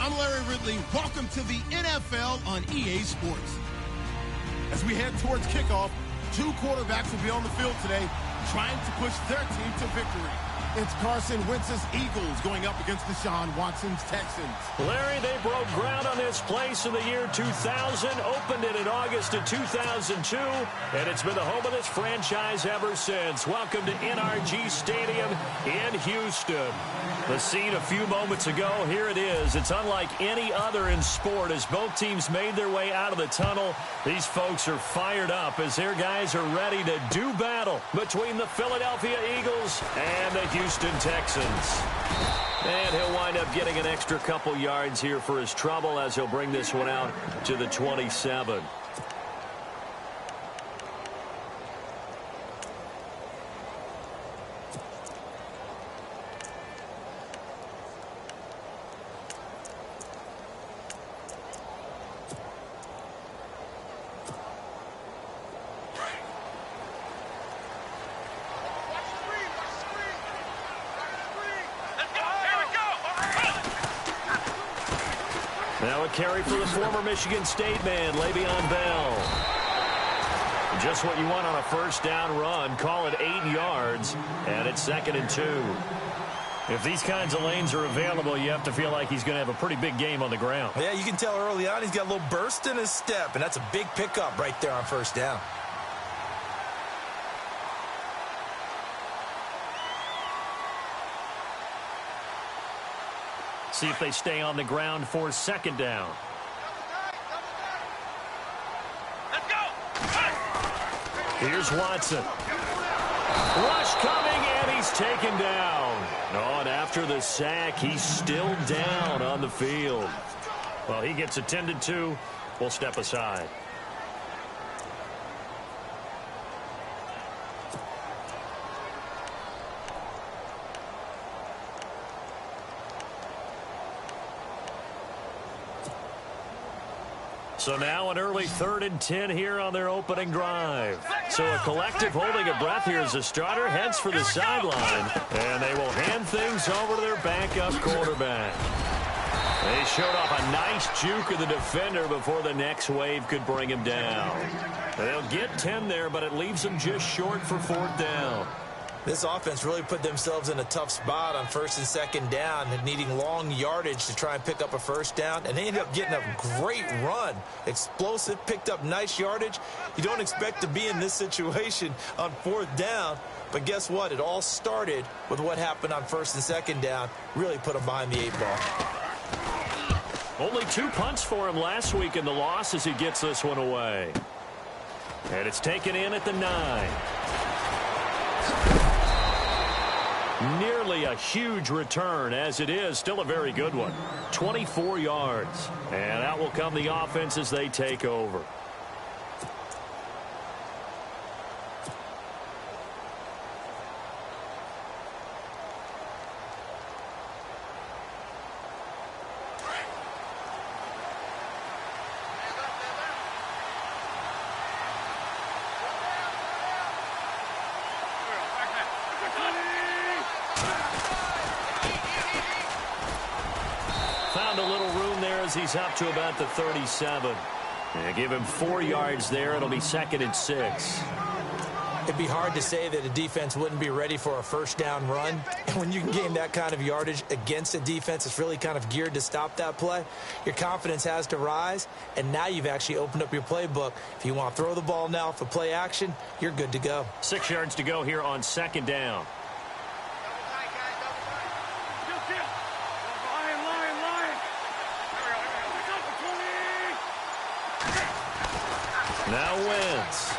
I'm Larry Ridley. Welcome to the NFL on EA Sports. As we head towards kickoff, two quarterbacks will be on the field today trying to push their team to victory. It's Carson Wentz's Eagles going up against Deshaun Watson's Texans. Larry, they broke ground on this place in the year 2000, opened it in August of 2002, and it's been the home of this franchise ever since. Welcome to NRG Stadium in Houston. The scene a few moments ago, here it is. It's unlike any other in sport as both teams made their way out of the tunnel. These folks are fired up as their guys are ready to do battle between the Philadelphia Eagles and the Houston Texans. And he'll wind up getting an extra couple yards here for his trouble as he'll bring this one out to the 27. Now a carry for the former Michigan State man, Le'Veon Bell. Just what you want on a first down run. Call it 8 yards, and it's 2nd and 2. If these kinds of lanes are available, you have to feel like he's going to have a pretty big game on the ground. Yeah, you can tell early on he's got a little burst in his step, and that's a big pickup right there on first down. See if they stay on the ground for 2nd down. Let's go. Here's Watson. Rush coming, and he's taken down. Oh, and after the sack, he's still down on the field. Well, he gets attended to. We'll step aside. So now an early 3rd and 10 here on their opening drive. So a collective holding a breath here as the starter heads for the sideline. And they will hand things over to their backup quarterback. They showed off a nice juke of the defender before the next wave could bring him down. They'll get 10 there, but it leaves them just short for 4th down. This offense really put themselves in a tough spot on 1st and 2nd down, needing long yardage to try and pick up a first down, and they ended up getting a great run. Explosive, picked up nice yardage. You don't expect to be in this situation on 4th down, but guess what? It all started with what happened on 1st and 2nd down. Really put them behind the 8 ball. Only 2 punts for him last week in the loss as he gets this one away. And it's taken in at the 9. Nearly a huge return, as it is still a very good one. 24 yards. And out will come the offense as they take over. Found a little room there as he's up to about the 37. And give him 4 yards there. It'll be 2nd and 6. It'd be hard to say that a defense wouldn't be ready for a first down run. And when you can gain that kind of yardage against a defense that's really kind of geared to stop that play, your confidence has to rise. And now you've actually opened up your playbook. If you want to throw the ball now for play action, you're good to go. 6 yards to go here on 2nd down. Now Wentz.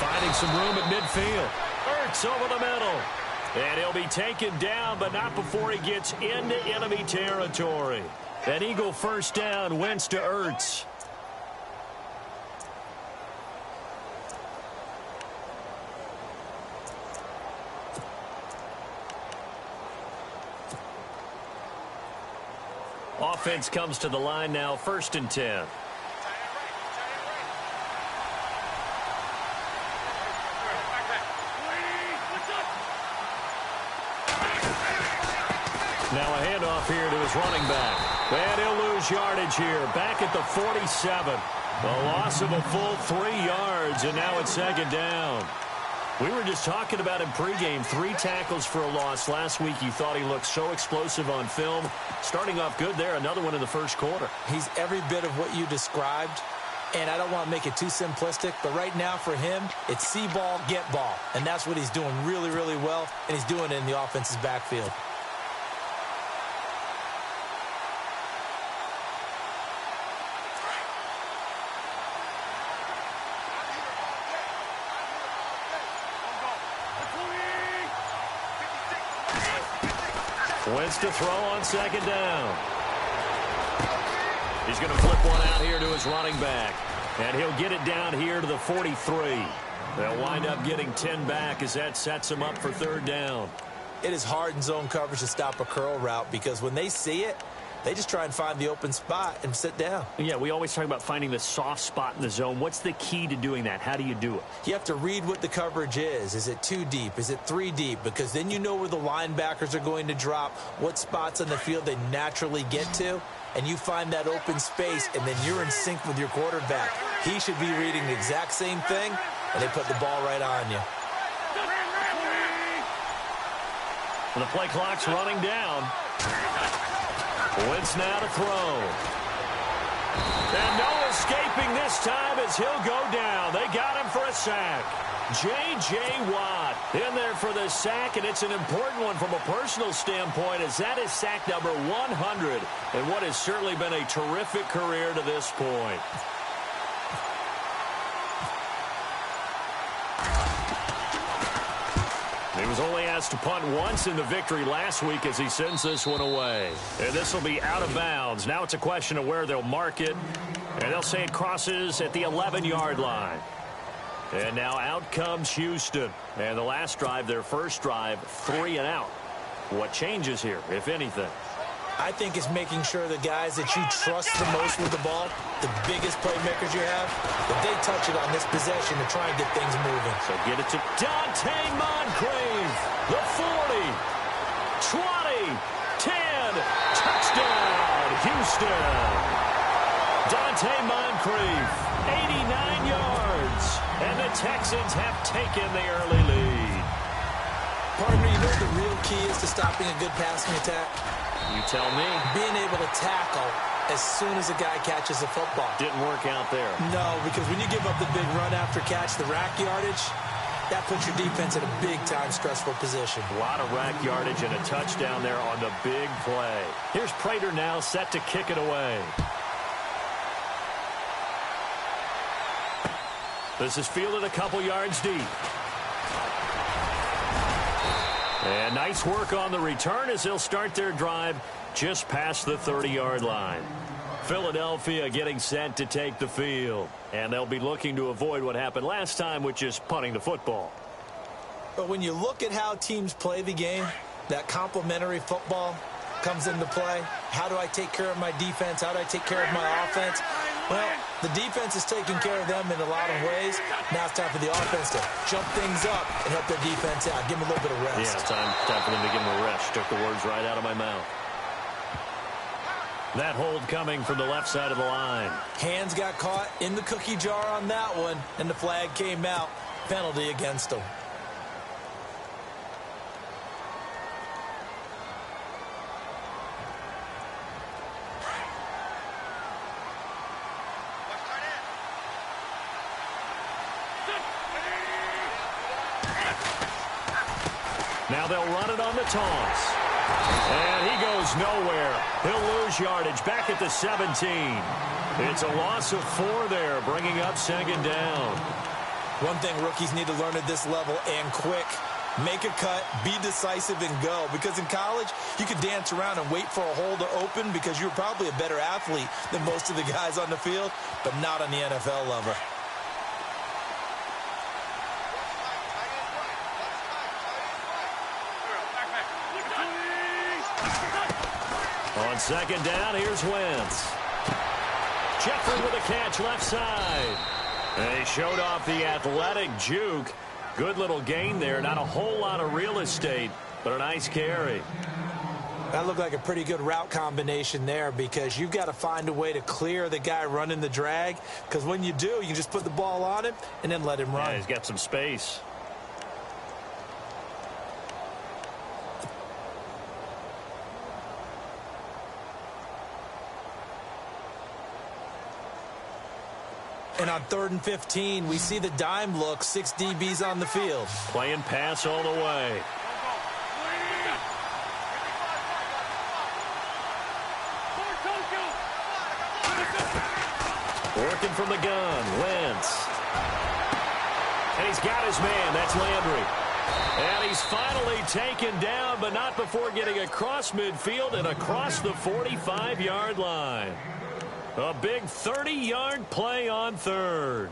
Finding some room at midfield. Ertz over the middle. And he'll be taken down, but not before he gets into enemy territory. An Eagle first down, Wentz to Ertz. Offense comes to the line now, 1st and 10. Now a handoff here to his running back. And he'll lose yardage here. Back at the 47. A loss of a full 3 yards, and now it's second down. We were just talking about him pregame. 3 tackles for a loss. Last week you thought he looked so explosive on film. Starting off good there. Another one in the first quarter. He's every bit of what you described. And I don't want to make it too simplistic, but right now for him, it's see ball, get ball. And that's what he's doing really, really well, and he's doing it in the offense's backfield. Wentz to throw on second down. He's going to flip one out here to his running back. And he'll get it down here to the 43. They'll wind up getting 10 back as that sets him up for third down. It is hard in zone coverage to stop a curl route because when they see it, they just try and find the open spot and sit down. Yeah, we always talk about finding the soft spot in the zone. What's the key to doing that? How do you do it? You have to read what the coverage is. Is it 2 deep? Is it 3 deep? Because then you know where the linebackers are going to drop, what spots on the field they naturally get to, and you find that open space, and then you're in sync with your quarterback. He should be reading the exact same thing, and they put the ball right on you. The play clock's running down. Wentz now to throw. And no escaping this time as he'll go down. They got him for a sack. J.J. Watt in there for the sack, and it's an important one from a personal standpoint as that is sack number 100 and what has certainly been a terrific career to this point. He was only asked to punt once in the victory last week as he sends this one away. And this will be out of bounds. Now it's a question of where they'll mark it. And they'll say it crosses at the 11-yard line. And now out comes Houston. And the last drive, their first drive, 3 and out. What changes here, if anything? I think it's making sure the guys that you trust the most with the ball, the biggest playmakers you have, that they touch it on this possession to try and get things moving. So get it to Dante Moncrief. The 40, 20, 10, touchdown, Houston. Dante Moncrief, 89 yards, and the Texans have taken the early lead. Partner, you know what the real key is to stopping a good passing attack? You tell me. Being able to tackle as soon as a guy catches the football. Didn't work out there. No, because when you give up the big run after catch, the rack yardage, that puts your defense in a big-time stressful position. A lot of rack yardage and a touchdown there on the big play. Here's Prater now set to kick it away. This is fielded a couple yards deep. And nice work on the return as they'll start their drive just past the 30-yard line. Philadelphia getting set to take the field. And they'll be looking to avoid what happened last time, which is punting the football. But when you look at how teams play the game, that complementary football comes into play. How do I take care of my defense? How do I take care of my offense? Well, the defense is taking care of them in a lot of ways. Now it's time for the offense to jump things up and help their defense out. Give them a little bit of rest. Yeah, time for them to give them a rest. Took the words right out of my mouth. That hold coming from the left side of the line. Hands got caught in the cookie jar on that one, and the flag came out. Penalty against them. Now they'll run it on the toss. And he goes nowhere. He'll lose yardage back at the 17. It's a loss of 4 there, bringing up second down. One thing rookies need to learn at this level, and quick, make a cut, be decisive, and go. Because in college, you could dance around and wait for a hole to open because you're probably a better athlete than most of the guys on the field, but not on the NFL level. On second down, here's Wentz. Jeffrey with a catch left side. And he showed off the athletic juke. Good little gain there. Not a whole lot of real estate, but a nice carry. That looked like a pretty good route combination there because you've got to find a way to clear the guy running the drag, because when you do, you just put the ball on him and then let him run. Yeah, he's got some space. And on 3rd and 15, we see the dime look, 6 DBs on the field. Playing pass all the way. Working from the gun, Wentz. And he's got his man, that's Landry. And he's finally taken down, but not before getting across midfield and across the 45-yard line. A big 30-yard play on 3rd.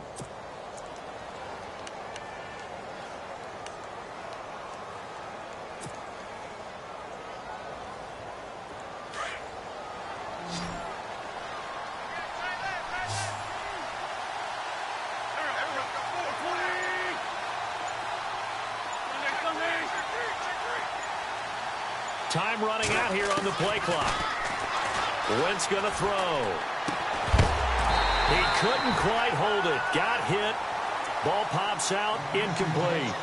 Time running out here on the play clock. Wentz going to throw. He couldn't quite hold it. Got hit. Ball pops out. Incomplete.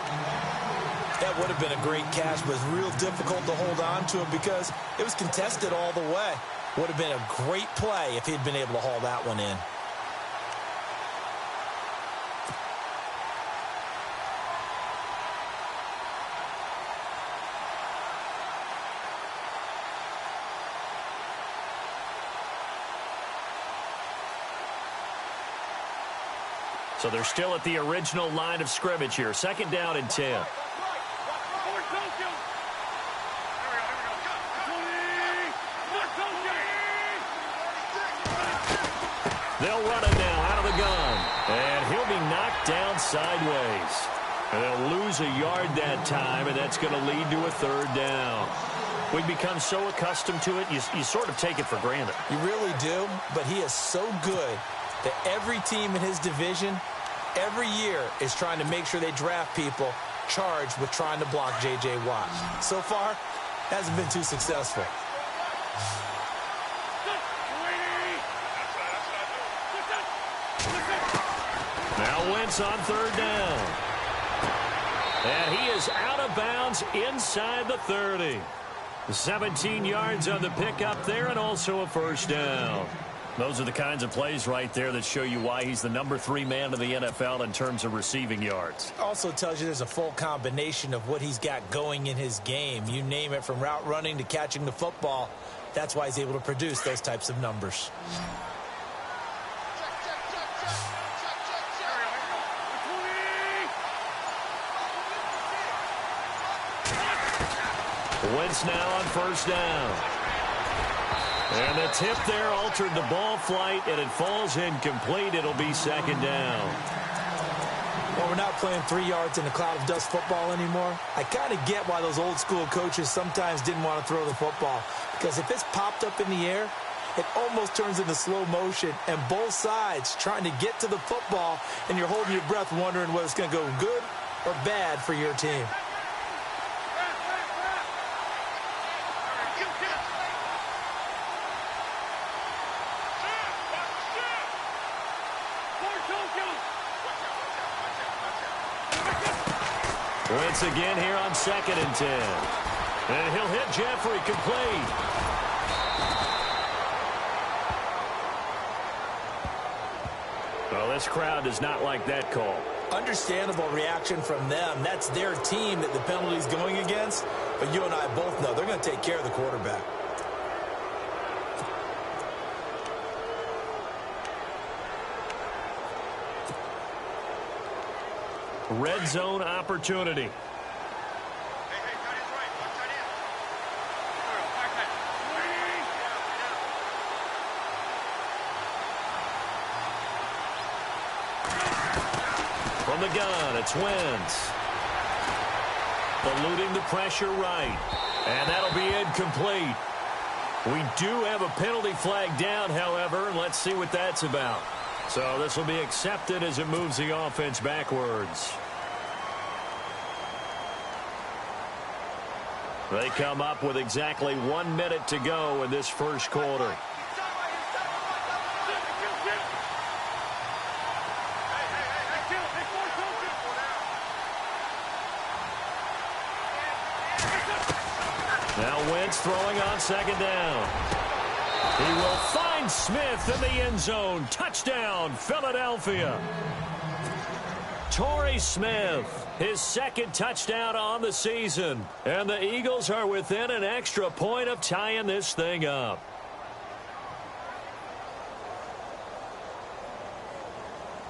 That would have been a great catch, but it's real difficult to hold on to it because it was contested all the way. Would have been a great play if he'd been able to haul that one in. So they're still at the original line of scrimmage here. 2nd down and 10. They'll run it now out of the gun. And he'll be knocked down sideways. And they'll lose a yard that time, and that's going to lead to a 3rd down. We've become so accustomed to it, you sort of take it for granted. You really do, but he is so good that every team in his division every year is trying to make sure they draft people charged with trying to block J.J. Watt. So far, hasn't been too successful. Now Wentz on 3rd down. And he is out of bounds inside the 30. 17 yards on the pickup there and also a 1st down. Those are the kinds of plays right there that show you why he's the number 3 man in the NFL in terms of receiving yards. Also tells you there's a full combination of what he's got going in his game. You name it, from route running to catching the football. That's why he's able to produce those types of numbers. Wentz now on 1st down. And the tip there altered the ball flight, and it falls incomplete. It'll be 2nd down. Well, we're not playing 3 yards in a cloud of dust football anymore. I kind of get why those old school coaches sometimes didn't want to throw the football, because if it's popped up in the air, it almost turns into slow motion, and both sides trying to get to the football, and you're holding your breath wondering whether it's going to go good or bad for your team. Wentz again here on 2nd and 10. And he'll hit Jeffrey complete. Well, this crowd does not like that call. Understandable reaction from them. That's their team that the penalty's going against. But you and I both know they're going to take care of the quarterback. Red zone opportunity. From the gun, it's Wentz. Eluding the pressure right. And that'll be incomplete. We do have a penalty flag down, however, and let's see what that's about. So this will be accepted as it moves the offense backwards. They come up with exactly 1 minute to go in this first quarter. Now Wentz throwing on second down. He will find Smith in the end zone. Touchdown, Philadelphia. Torrey Smith, his second touchdown on the season. And the Eagles are within an extra point of tying this thing up.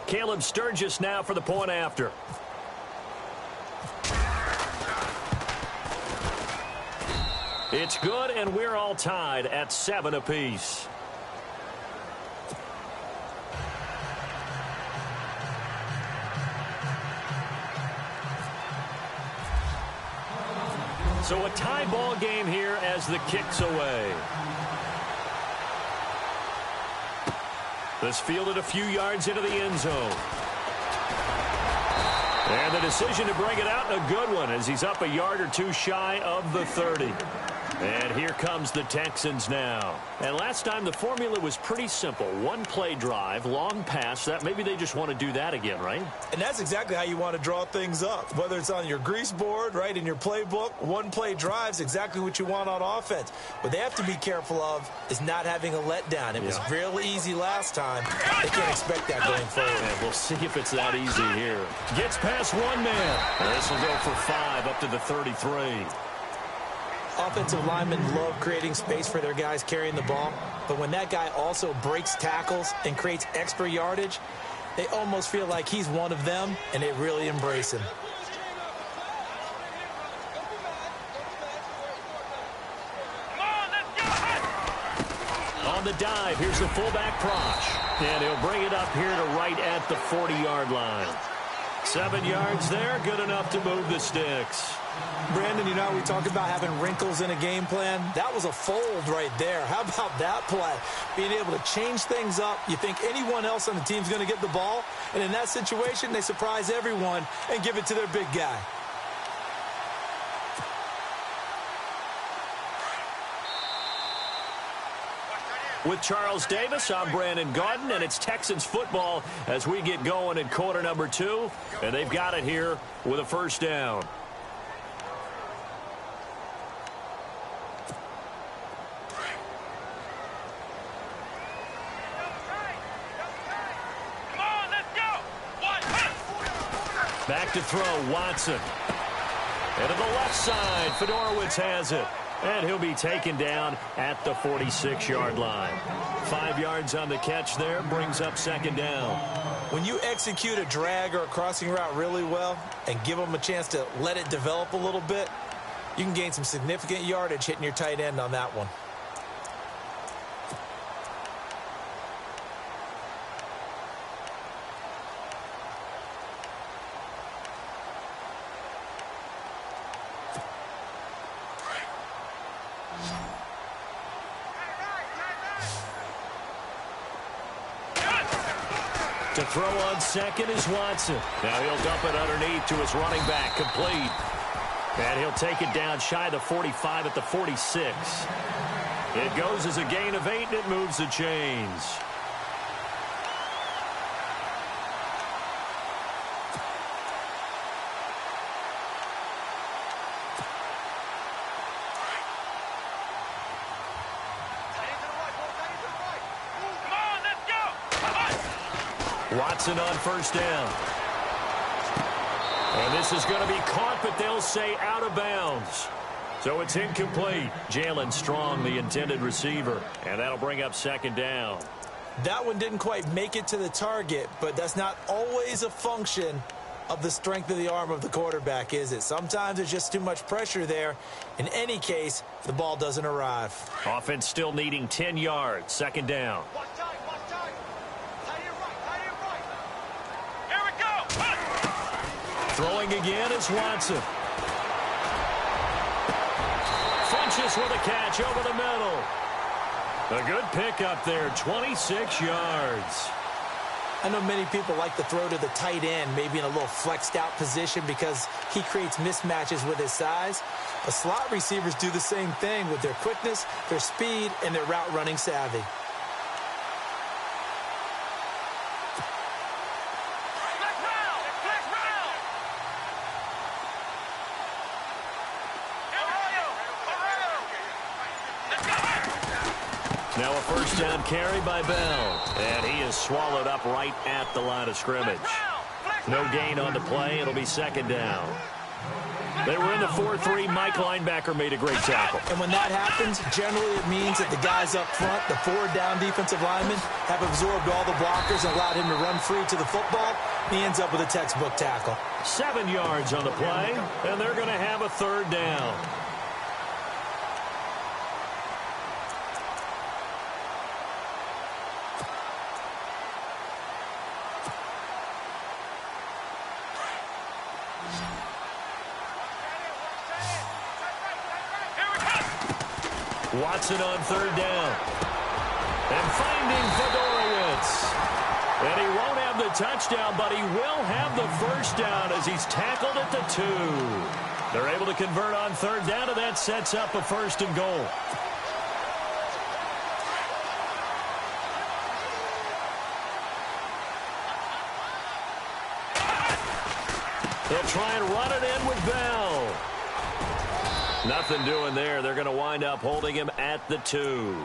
Caleb Sturgis now for the point after. It's good, and we're all tied at 7 apiece. So a tie ball game here as the kick's away. This fielded a few yards into the end zone. And the decision to bring it out, a good one, as he's up a yard or two shy of the 30. And here comes the Texans now. And last time the formula was pretty simple. One play drive, long pass. That maybe they just want to do that again, right? And that's exactly how you want to draw things up. Whether it's on your grease board, right, in your playbook, one play drive is exactly what you want on offense. What they have to be careful of is not having a letdown. It was real easy last time. They can't expect that going forward. And we'll see if it's that easy here. Gets past one man. And this will go for 5 up to the 33. Offensive linemen love creating space for their guys carrying the ball, but when that guy also breaks tackles and creates extra yardage, they almost feel like he's one of them, and they really embrace him. On the dive, here's the fullback Prosh, and he'll bring it up here to right at the 40-yard line. 7 yards there, good enough to move the sticks. Brandon, you know how we talk about having wrinkles in a game plan? That was a fold right there. How about that play? Being able to change things up. You think anyone else on the team's going to get the ball, and in that situation, they surprise everyone and give it to their big guy. With Charles Davis, I'm Brandon Gaudin, and it's Texans football as we get going in quarter number 2, and they've got it here with a first down. Back to throw, Watson. And to the left side, Fedorowicz has it. And he'll be taken down at the 46-yard line. 5 yards on the catch there, brings up second down. When you execute a drag or a crossing route really well and give them a chance to let it develop a little bit, you can gain some significant yardage hitting your tight end on that one. To throw on second is Watson. Now he'll dump it underneath to his running back, complete. And he'll take it down shy of the 45 at the 46. It goes as a gain of 8, and it moves the chains. Watson on first down. And this is going to be caught, but they'll say out of bounds. So it's incomplete. Jalen Strong, the intended receiver. And that'll bring up second down. That one didn't quite make it to the target, but that's not always a function of the strength of the arm of the quarterback, is it? Sometimes there's just too much pressure there. In any case, the ball doesn't arrive. Offense still needing 10 yards. Second down. Throwing again is Watson. Funches with a catch over the middle. A good pickup there, 26 yards. I know many people like to throw to the tight end, maybe in a little flexed out position because he creates mismatches with his size. But slot receivers do the same thing with their quickness, their speed, and their route running savvy. Now a first down carry by Bell. And he is swallowed up right at the line of scrimmage. No gain on the play. It'll be second down. They were in the 4-3. Mike linebacker made a great tackle. And when that happens, generally it means that the guys up front, the forward down defensive linemen, have absorbed all the blockers and allowed him to run free to the football. He ends up with a textbook tackle. 7 yards on the play, and they're going to have a third down. Watson on third down. And finding Fedorowicz. And he won't have the touchdown, but he will have the first down as he's tackled at the 2. They're able to convert on third down, and that sets up a first and goal. They'll try and run it in with Bell. Nothing doing there. They're going to wind up holding him at the 2.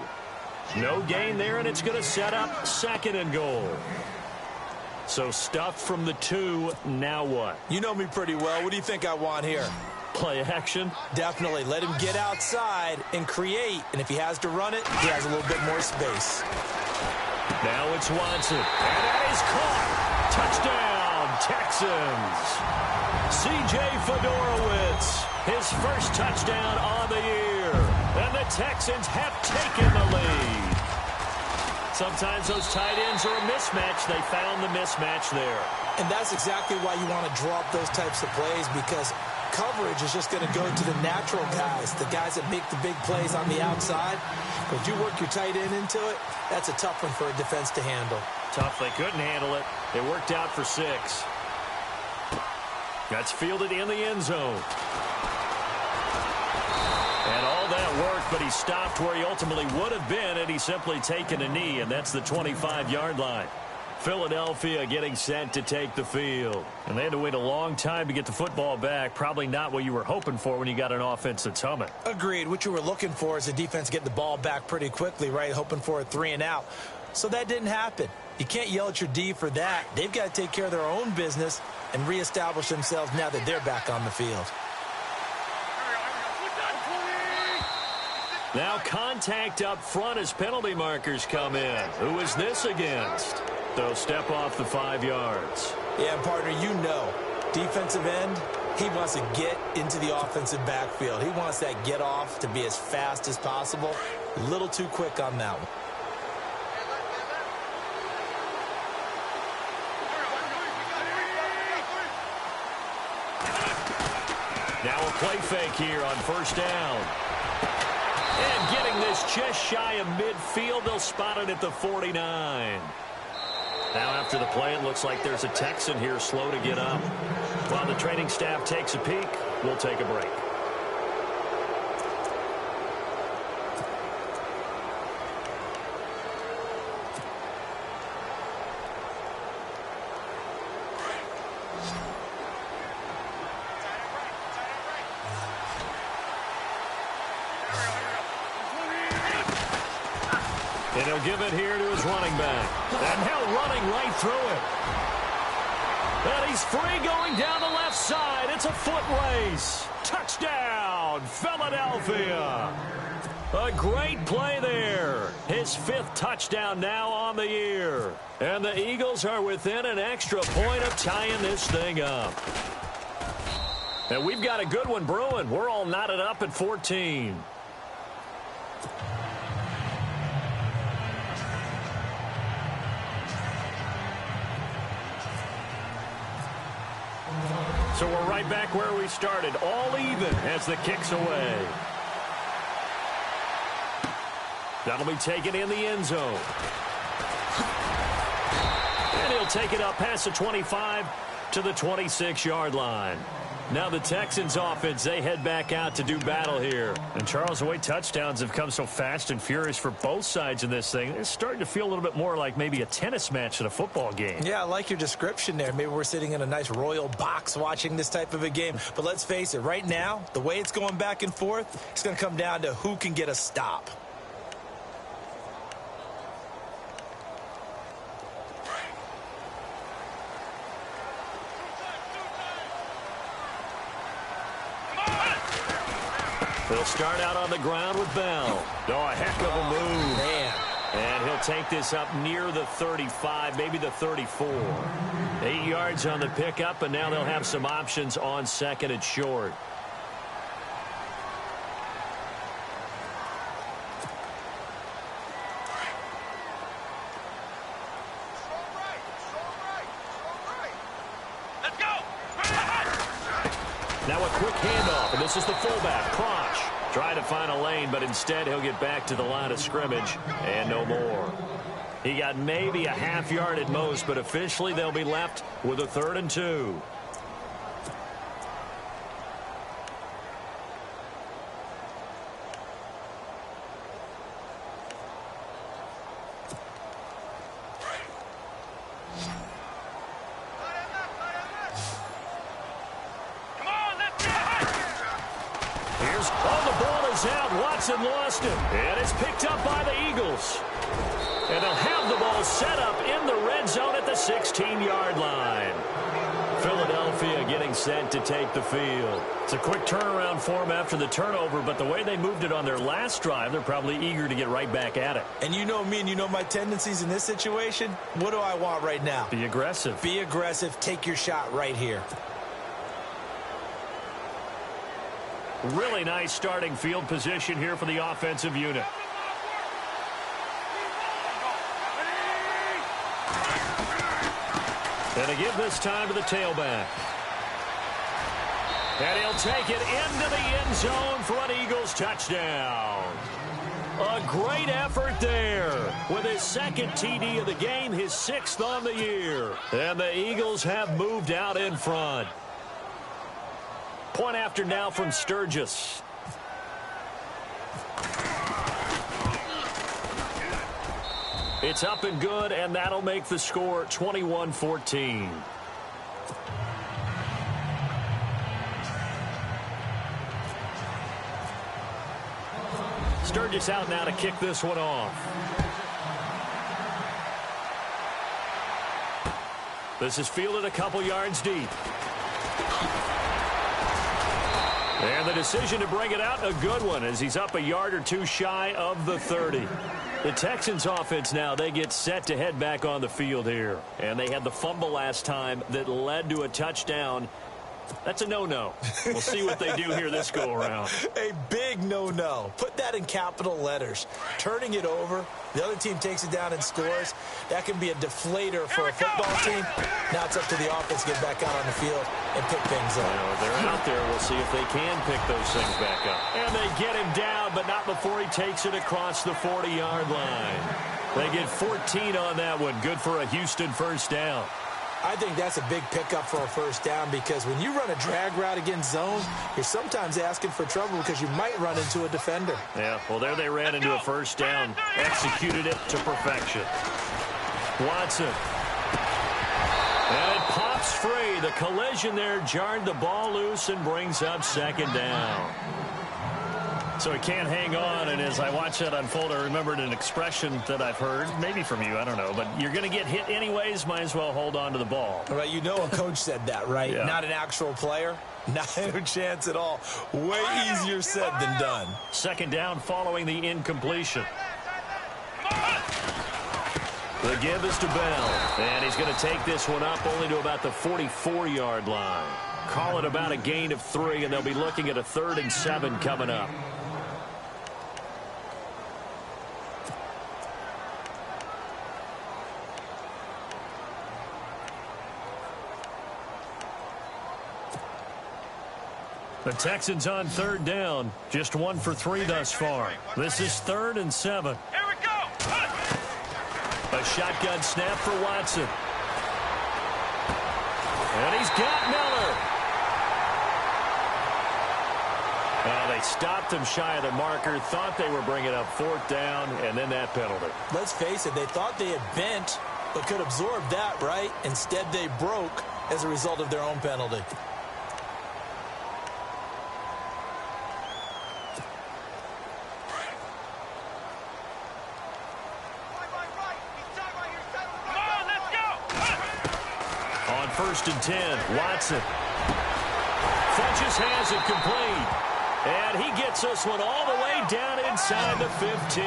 No gain there, and it's going to set up second and goal. So stuffed from the 2. Now what? You know me pretty well. What do you think I want here? Play action? Definitely. Let him get outside and create. And if he has to run it, he has a little bit more space. Now it's Watson. And that is caught. Touchdown, Texans. C.J. Fedorowicz, his first touchdown on the year. And the Texans have taken the lead. Sometimes those tight ends are a mismatch. They found the mismatch there. And that's exactly why you want to draw up those types of plays, because coverage is just going to go to the natural guys, the guys that make the big plays on the outside. But if you work your tight end into it, that's a tough one for a defense to handle. Tough. They couldn't handle it. It worked out for 6. That's fielded in the end zone. And all that worked, but he stopped where he ultimately would have been, and he's simply taken a knee, and that's the 25-yard line. Philadelphia getting set to take the field. And they had to wait a long time to get the football back. Probably not what you were hoping for when you got an offense that's humming. Agreed. What you were looking for is the defense getting the ball back pretty quickly, right? Hoping for a 3 and out. So that didn't happen. You can't yell at your D for that. They've got to take care of their own business and reestablish themselves now that they're back on the field. Now contact up front as penalty markers come in. Who is this against? They'll step off the 5 yards. Yeah, partner, you know, defensive end, he wants to get into the offensive backfield. He wants that get off to be as fast as possible. A little too quick on that one. Now a play fake here on first down. And getting this just shy of midfield, they'll spot it at the 49. Now after the play, it looks like there's a Texan here slow to get up. While the training staff takes a peek, we'll take a break. And he'll give it here to his running back. And now running right through it. And he's free going down the left side. It's a foot race. Touchdown, Philadelphia. A great play there. His 5th touchdown now on the year. And the Eagles are within an extra point of tying this thing up. And we've got a good one brewing. We're all knotted up at 14. So we're right back where we started, all even as the kick's away. That'll be taken in the end zone. And he'll take it up past the 25 to the 26-yard line. Now the Texans offense, they head back out to do battle here. And Charles, the way touchdowns have come so fast and furious for both sides in this thing, it's starting to feel a little bit more like maybe a tennis match than a football game. Yeah, I like your description there. Maybe we're sitting in a nice royal box watching this type of a game. But let's face it, right now, the way it's going back and forth, it's going to come down to who can get a stop. He'll start out on the ground with Bell. Oh, a heck of a move. Man. And he'll take this up near the 35, maybe the 34. 8 yards on the pickup, and now they'll have some options on second and short. Now a quick handoff, and this is the fullback, Crouch. Trying to find a lane, but instead he'll get back to the line of scrimmage, and no more. He got maybe a half yard at most, but officially they'll be left with a 3rd and 2. Watson lost it, and it's picked up by the Eagles. And they'll have the ball set up in the red zone at the 16-yard line. Philadelphia getting set to take the field. It's a quick turnaround for them after the turnover, but the way they moved it on their last drive, they're probably eager to get right back at it. And you know me and you know my tendencies in this situation. What do I want right now? Be aggressive. Be aggressive. Take your shot right here. Really nice starting field position here for the offensive unit. And they give this time to the tailback. And he'll take it into the end zone for an Eagles touchdown. A great effort there with his 2nd TD of the game, his 6th on the year. And the Eagles have moved out in front. Point after now from Sturgis. It's up and good, and that'll make the score 21-14. Sturgis out now to kick this one off. This is fielded a couple yards deep. And the decision to bring it out, a good one, as he's up a yard or two shy of the 30. The Texans offense now, they get set to head back on the field here. And they had the fumble last time that led to a touchdown. That's a no-no. We'll see what they do here this go-around. A big no-no. Put that in capital letters. Turning it over, the other team takes it down and scores. That can be a deflator for a football team. Now it's up to the offense to get back out on the field and pick things up. Well, they're out there. We'll see if they can pick those things back up. And they get him down, but not before he takes it across the 40-yard line. They get 14 on that one. Good for a Houston first down. I think that's a big pickup for a first down, because when you run a drag route against zone, you're sometimes asking for trouble because you might run into a defender. Yeah, well, there they ran into a first down, executed it to perfection. Watson. And it pops free. The collision there jarred the ball loose and brings up 2nd down. So he can't hang on, and as I watch that unfold, I remembered an expression that I've heard, maybe from you, I don't know, but you're going to get hit anyways, might as well hold on to the ball. All right, you know a coach said that, right? Yeah. Not an actual player? Not a chance at all. Way easier said than done. 2nd down following the incompletion. The give is to Bell, and he's going to take this one up only to about the 44-yard line. Call it about a gain of 3, and they'll be looking at a 3rd and 7 coming up. The Texans on 3rd down. Just 1 for 3 thus far. This is 3rd and 7. Here we go. A shotgun snap for Watson. He's got Miller. They stopped him shy of the marker, thought they were bringing up 4th down, and then that penalty. Let's face it, they thought they had bent but could absorb that, right? Instead, they broke as a result of their own penalty. On 1st and 10, Watson. Funches has it complete. And he gets this one all the way down inside the 15.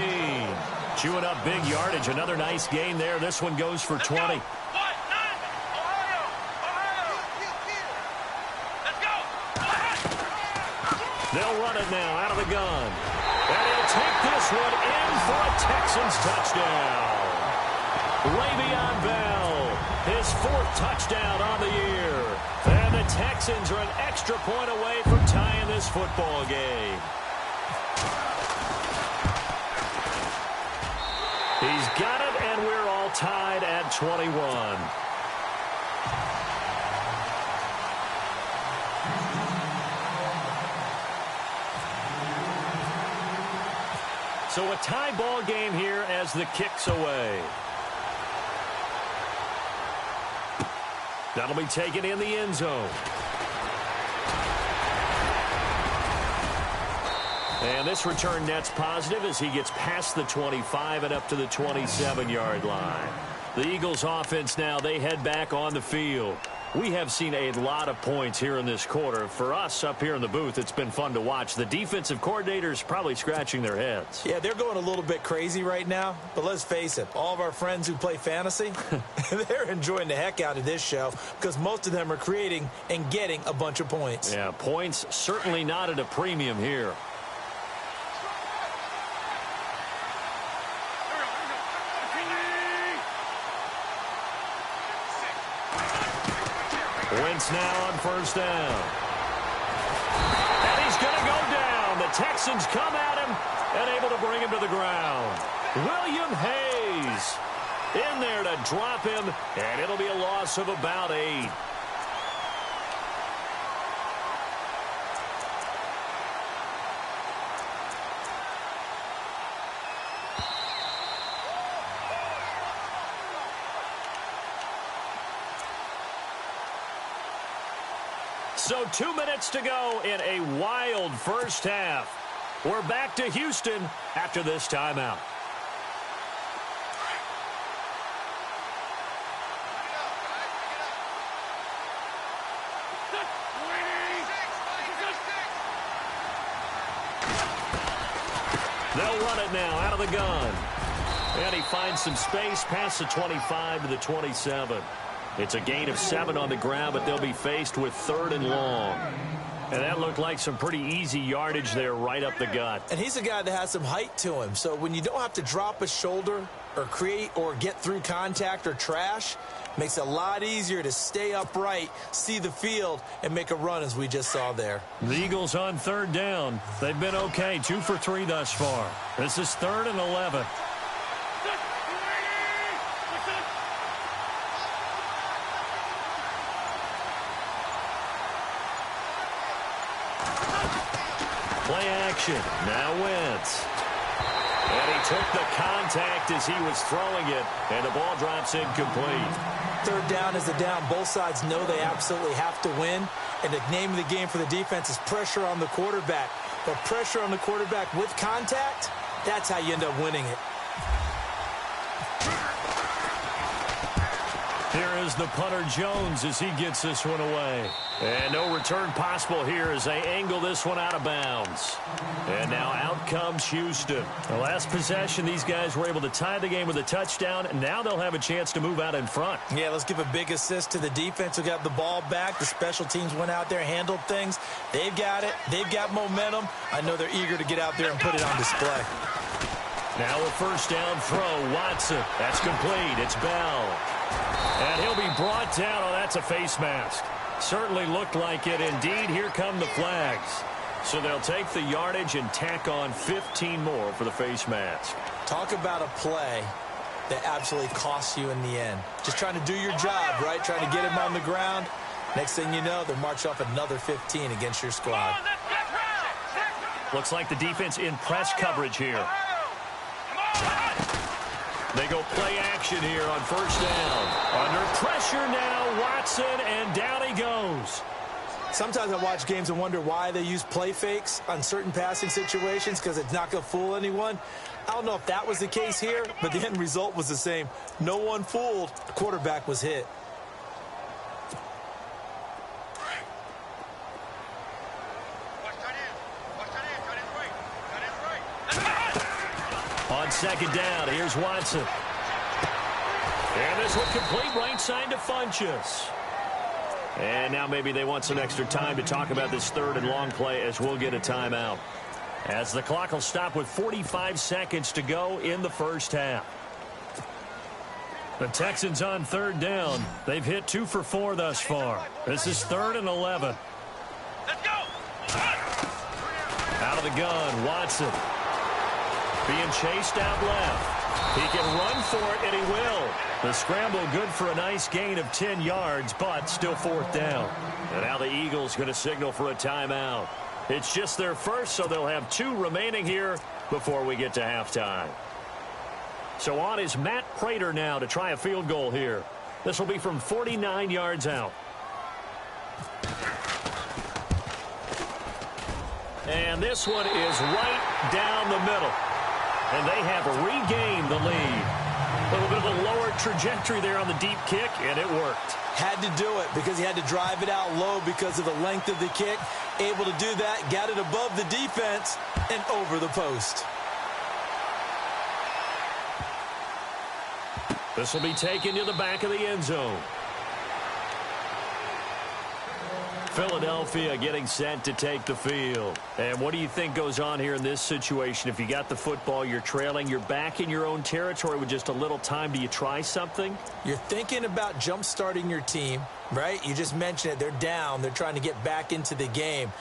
Chewing up big yardage. Another nice gain there. This one goes for 20. They'll run it now out of the gun. And he'll take this one in for a Texans touchdown. Le'Veon Bell, his 4th touchdown on the year. And the Texans are an extra point away from tying this football game. He's got it, and we're all tied at 21. So a tie ball game here as the kick's away. That'll be taken in the end zone. And this return net's positive as he gets past the 25 and up to the 27-yard line. The Eagles offense now, they head back on the field. We have seen a lot of points here in this quarter. For us up here in the booth, it's been fun to watch. The defensive coordinators probably scratching their heads. Yeah, they're going a little bit crazy right now. But let's face it, all of our friends who play fantasy, they're enjoying the heck out of this show because most of them are creating and getting a bunch of points. Yeah, points certainly not at a premium here. Wentz now on 1st down. And he's going to go down. The Texans come at him and able to bring him to the ground. William Hayes in there to drop him, and it'll be a loss of about 8. So 2 minutes to go in a wild first half. We're back to Houston after this timeout. They'll run it now out of the gun. And he finds some space past the 25 to the 27. It's a gain of 7 on the ground, but they'll be faced with 3rd and long. And that looked like some pretty easy yardage there right up the gut. And he's a guy that has some height to him. So when you don't have to drop a shoulder or create or get through contact or trash, makes it a lot easier to stay upright, see the field, and make a run as we just saw there. The Eagles on 3rd down. They've been okay, 2 for 3 thus far. This is 3rd and 11. Play action. Now Wentz. And he took the contact as he was throwing it, and the ball drops incomplete. 3rd down is a down. Both sides know they absolutely have to win, and the name of the game for the defense is pressure on the quarterback. But pressure on the quarterback with contact, that's how you end up winning it. Here is the punter Jones as he gets this one away. And no return possible here as they angle this one out of bounds. And now out comes Houston. The last possession, these guys were able to tie the game with a touchdown, and now they'll have a chance to move out in front. Yeah, let's give a big assist to the defense who got the ball back. The special teams went out there, handled things. They've got it. They've got momentum. I know they're eager to get out there and put it on display. Now a 1st down throw. Watson. That's complete. It's Bell. And he'll be brought down. Oh, that's a face mask. Certainly looked like it. Indeed, here come the flags. So they'll take the yardage and tack on 15 more for the face mask. Talk about a play that absolutely costs you in the end. Just trying to do your job, right? Trying to get him on the ground. Next thing you know, they'll march off another 15 against your squad. Looks like the defense in press coverage here. They go play action here on first down. Under pressure now, Watson, and down he goes. Sometimes I watch games and wonder why they use play fakes on certain passing situations, because it's not going to fool anyone. I don't know if that was the case here, but the end result was the same. No one fooled. The quarterback was hit. On second down, here's Watson. And this will complete right side to Funchess. And now maybe they want some extra time to talk about this third and long play, as we'll get a timeout. As the clock will stop with 45 seconds to go in the first half. The Texans on third down. They've hit 2 for 4 thus far. This is 3rd and 11. Let's go. Out of the gun, Watson. Being chased out left. He can run for it, and he will. The scramble good for a nice gain of 10 yards, but still 4th down. And now the Eagles going to signal for a timeout. It's just their first, so they'll have 2 remaining here before we get to halftime. So on is Matt Prater now to try a field goal here. This will be from 49 yards out. And this one is right down the middle. And they have regained the lead. A little bit of a lower trajectory there on the deep kick, and it worked. Had to do it because he had to drive it out low because of the length of the kick. Able to do that, got it above the defense and over the post. This will be taken to the back of the end zone. Philadelphia getting set to take the field. And what do you think goes on here in this situation? If you got the football, you're trailing, you're back in your own territory with just a little time. Do you try something? You're thinking about jump-starting your team, right? You just mentioned it. They're down. They're trying to get back into the game.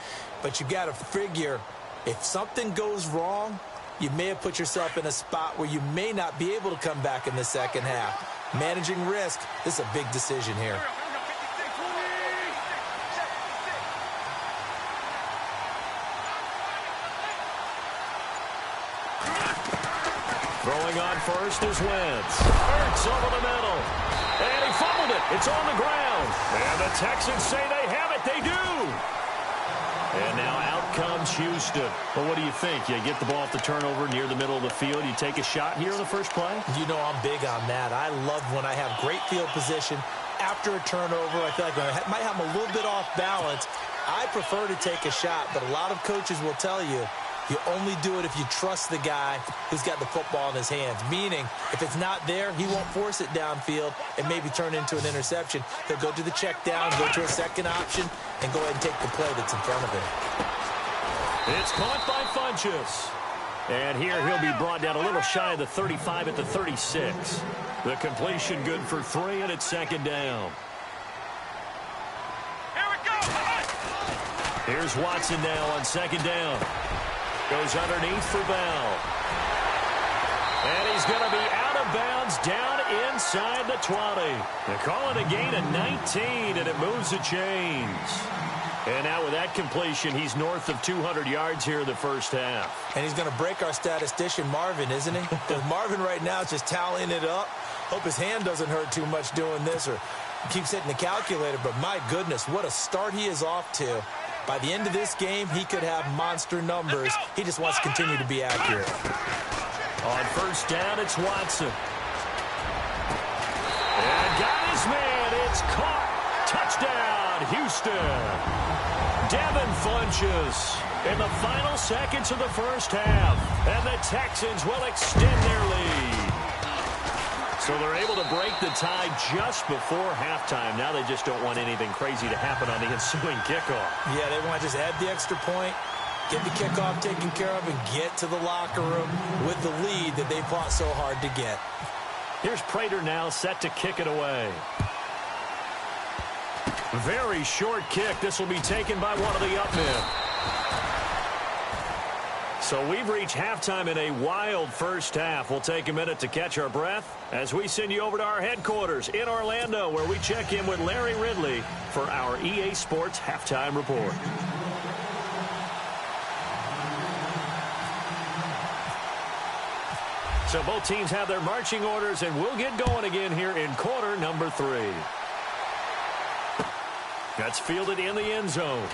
But you got to figure, if something goes wrong, you may have put yourself in a spot where you may not be able to come back in the second half. Managing risk, this is a big decision here. Throwing on first is Wentz. Hurts over the middle. And he fumbled it. It's on the ground. And the Texans say they have it. They do. And now out comes Houston. But what do you think? You get the ball off the turnover near the middle of the field. You take a shot here in the first play? You know I'm big on that. I love when I have great field position. After a turnover, I feel like I might have them a little bit off balance. I prefer to take a shot, but a lot of coaches will tell you, you only do it if you trust the guy who's got the football in his hands. Meaning, if it's not there, he won't force it downfield and maybe turn it into an interception. He'll go to the check down, go to a second option, and go ahead and take the play that's in front of him. It's caught by Funchess. And here he'll be brought down a little shy of the 35 at the 36. The completion good for 3, and it's second down. Here we go. Here's Watson now on second down. Goes underneath for Bell. And he's going to be out of bounds down inside the 20. They call it a gain of 19, and it moves the chains. And now with that completion, he's north of 200 yards here in the first half. And he's going to break our statistician, Marvin, isn't he? Because Marvin right now is just tallying it up. Hope his hand doesn't hurt too much doing this or keeps hitting the calculator. But my goodness, what a start he is off to. By the end of this game, he could have monster numbers. He just wants to continue to be accurate. On first down, it's Watson. And got his man. It's caught. Touchdown, Houston. Devin Funchess in the final seconds of the first half. And the Texans will extend their lead. So they're able to break the tie just before halftime. Now they just don't want anything crazy to happen on the ensuing kickoff. Yeah, they want to just add the extra point, get the kickoff taken care of, and get to the locker room with the lead that they fought so hard to get. Here's Prater now set to kick it away. Very short kick. This will be taken by one of the up men. So we've reached halftime in a wild first half. We'll take a minute to catch our breath as we send you over to our headquarters in Orlando, where we check in with Larry Ridley for our EA Sports Halftime Report. So both teams have their marching orders, and we'll get going again here in quarter number 3. That's fielded in the end zone.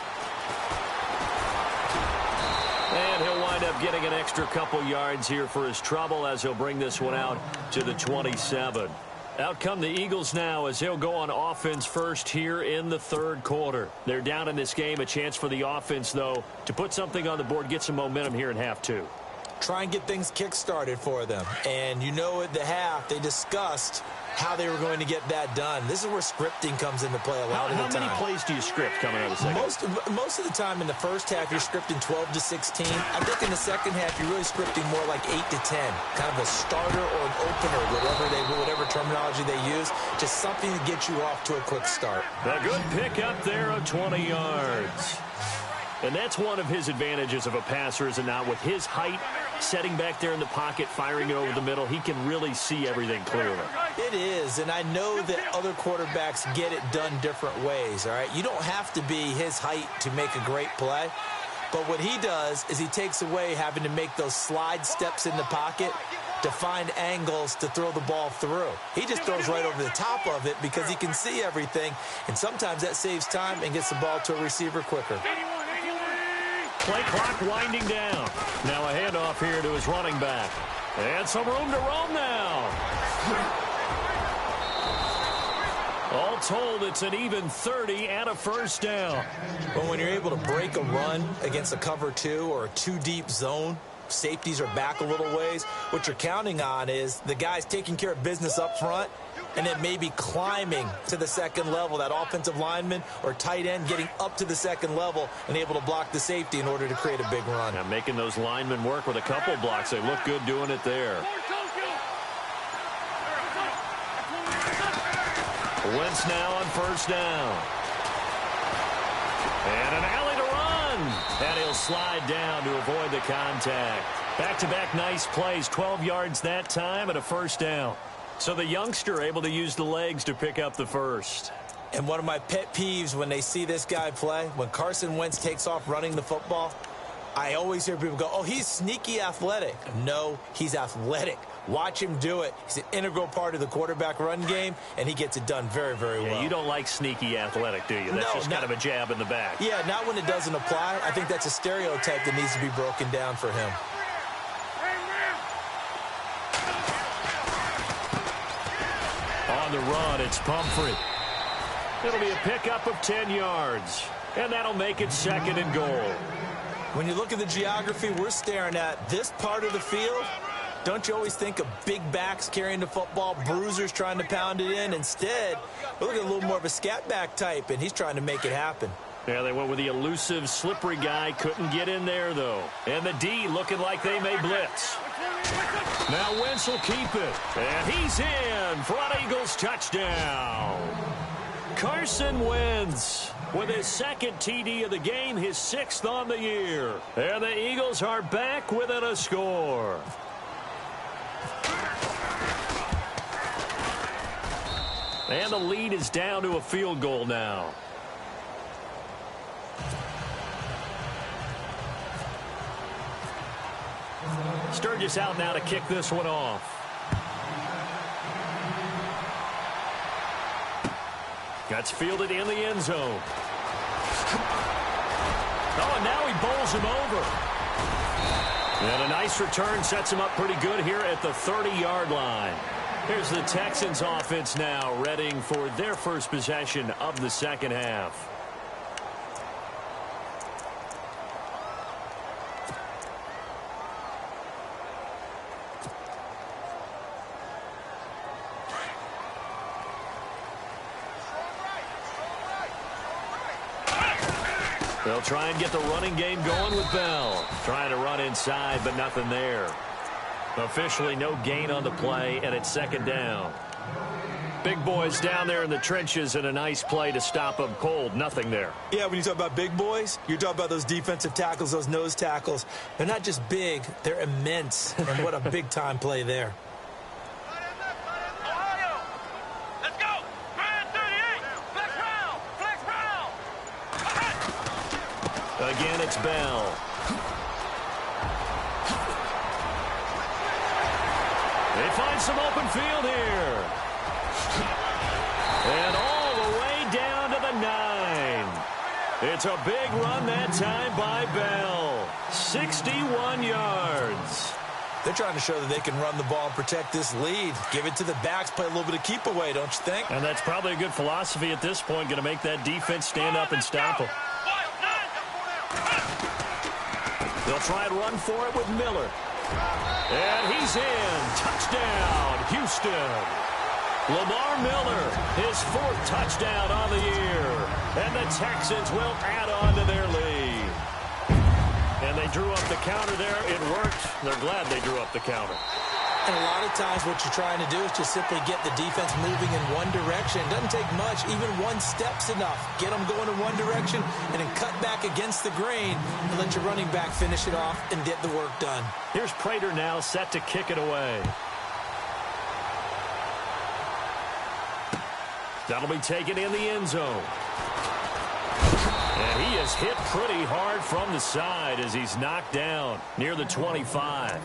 And he'll wind up getting an extra couple yards here for his trouble as he'll bring this one out to the 27. Out come the Eagles now as they'll go on offense first here in the third quarter. They're down in this game. A chance for the offense, though, to put something on the board, get some momentum here in half 2. Try and get things kick-started for them. And you know at the half, they discussed how they were going to get that done. This is where scripting comes into play a lot of the time. How many plays do you script coming out of the second? Most of the time in the first half, you're scripting 12 to 16. I think in the second half, you're really scripting more like 8 to 10. Kind of a starter or an opener, whatever terminology they use. Just something to get you off to a quick start. A good pick up there of 20 yards. And that's one of his advantages of a passer, is it not? With his height, setting back there in the pocket, firing it over the middle, he can really see everything clearly. It is, and I know that other quarterbacks get it done different ways, all right? You don't have to be his height to make a great play, but what he does is he takes away having to make those slide steps in the pocket to find angles to throw the ball through. He just throws right over the top of it because he can see everything, and sometimes that saves time and gets the ball to a receiver quicker. Play clock winding down. Now a handoff here to his running back. And some room to roam now. All told, it's an even 30 and a first down. Well, when you're able to break a run against a cover 2 or a 2-deep zone, safeties are back a little ways. What you're counting on is the guys taking care of business up front and then maybe climbing to the second level, that offensive lineman or tight end getting up to the second level and able to block the safety in order to create a big run. Now making those linemen work with a couple blocks. They look good doing it there. Wentz now on first down. And an alley to run. And he'll slide down to avoid the contact. Back-to-back nice plays. 12 yards that time and a first down. So the youngster able to use the legs to pick up the first. And one of my pet peeves when they see this guy play, when Carson Wentz takes off running the football, I always hear people go, oh, he's sneaky athletic. No, he's athletic. Watch him do it. He's an integral part of the quarterback run game, and he gets it done very, very well. Yeah, you don't like sneaky athletic, do you? That's just kind of a jab in the back. Yeah, not when it doesn't apply. I think that's a stereotype that needs to be broken down for him. On the run, it's Pumphrey. It'll be a pickup of 10 yards, and that'll make it second and goal. When you look at the geography we're staring at, this part of the field, don't you always think of big backs carrying the football, bruisers trying to pound it in? Instead, we're looking at a little more of a scat back type, and he's trying to make it happen. Yeah, they went with the elusive, slippery guy. Couldn't get in there, though. And the D looking like they may blitz. Now Wentz will keep it. And he's in for an Eagles touchdown. Carson Wentz with his second TD of the game, his 6th on the year. And the Eagles are back within a score. And the lead is down to a field goal now. Sturgis out now to kick this one off. That's fielded in the end zone. Oh, and now he bowls him over. And a nice return sets him up pretty good here at the 30-yard line. Here's the Texans offense now, readying for their first possession of the second half. They'll try and get the running game going with Bell. Trying to run inside, but nothing there. Officially no gain on the play, and it's second down. Big boys down there in the trenches, and a nice play to stop them cold. Nothing there. Yeah, when you talk about big boys, you're talking about those defensive tackles, those nose tackles. They're not just big, they're immense. And what a big-time play there. Ohio, let's go. Brand 38, flex round. Again, it's Bell. They find some open field here. And all the way down to the 9. It's a big run that time by Bell. 61 yards. They're trying to show that they can run the ball and protect this lead. Give it to the backs, play a little bit of keep away, don't you think? And that's probably a good philosophy at this point, going to make that defense stand up and stop them. They'll try and run for it with Miller. And he's in. Touchdown, Houston. Lamar Miller, his 4th touchdown on the year. And the Texans will add on to their lead. And they drew up the counter there. It worked. They're glad they drew up the counter. And a lot of times what you're trying to do is just simply get the defense moving in one direction. It doesn't take much. Even one step's enough. Get them going in one direction and then cut back against the grain and let your running back finish it off and get the work done. Here's Prater now set to kick it away. That'll be taken in the end zone. And he is hit pretty hard from the side as he's knocked down near the 25.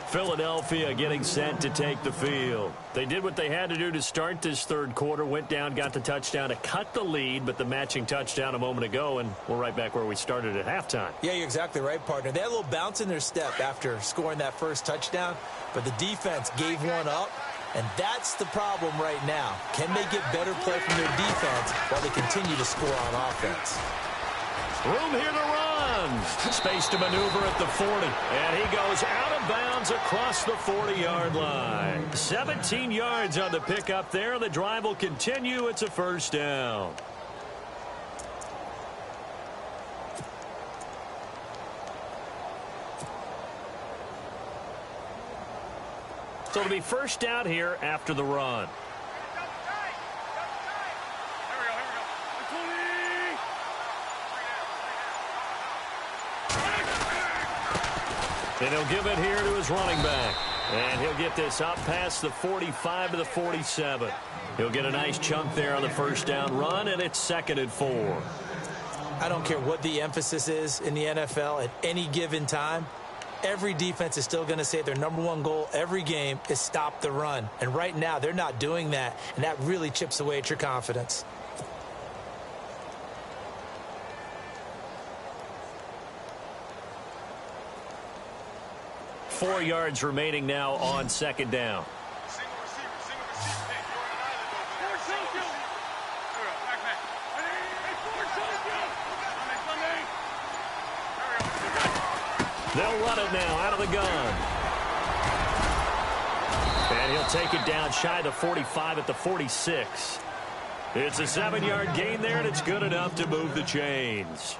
Philadelphia getting set to take the field. They did what they had to do to start this third quarter. Went down, got the touchdown to cut the lead, but the matching touchdown a moment ago, and we're right back where we started at halftime. Yeah, you're exactly right, partner. They had a little bounce in their step after scoring that first touchdown, but the defense gave one up, and that's the problem right now. Can they get better play from their defense while they continue to score on offense? Room here to run. Space to maneuver at the 40. And he goes out of bounds across the 40-yard line. 17 yards on the pickup there. The drive will continue. It's a first down. So it'll be first down here after the run. And he'll give it here to his running back. And he'll get this up past the 45 to the 47. He'll get a nice chunk there on the first down run, and it's 2nd and 4. I don't care what the emphasis is in the NFL at any given time. Every defense is still going to say their #1 goal every game is stop the run. And right now, they're not doing that, and that really chips away at your confidence. Four yards remaining now on 2nd down. They'll run it now out of the gun. And he'll take it down shy of the 45 at the 46. It's a 7-yard gain there, and it's good enough to move the chains.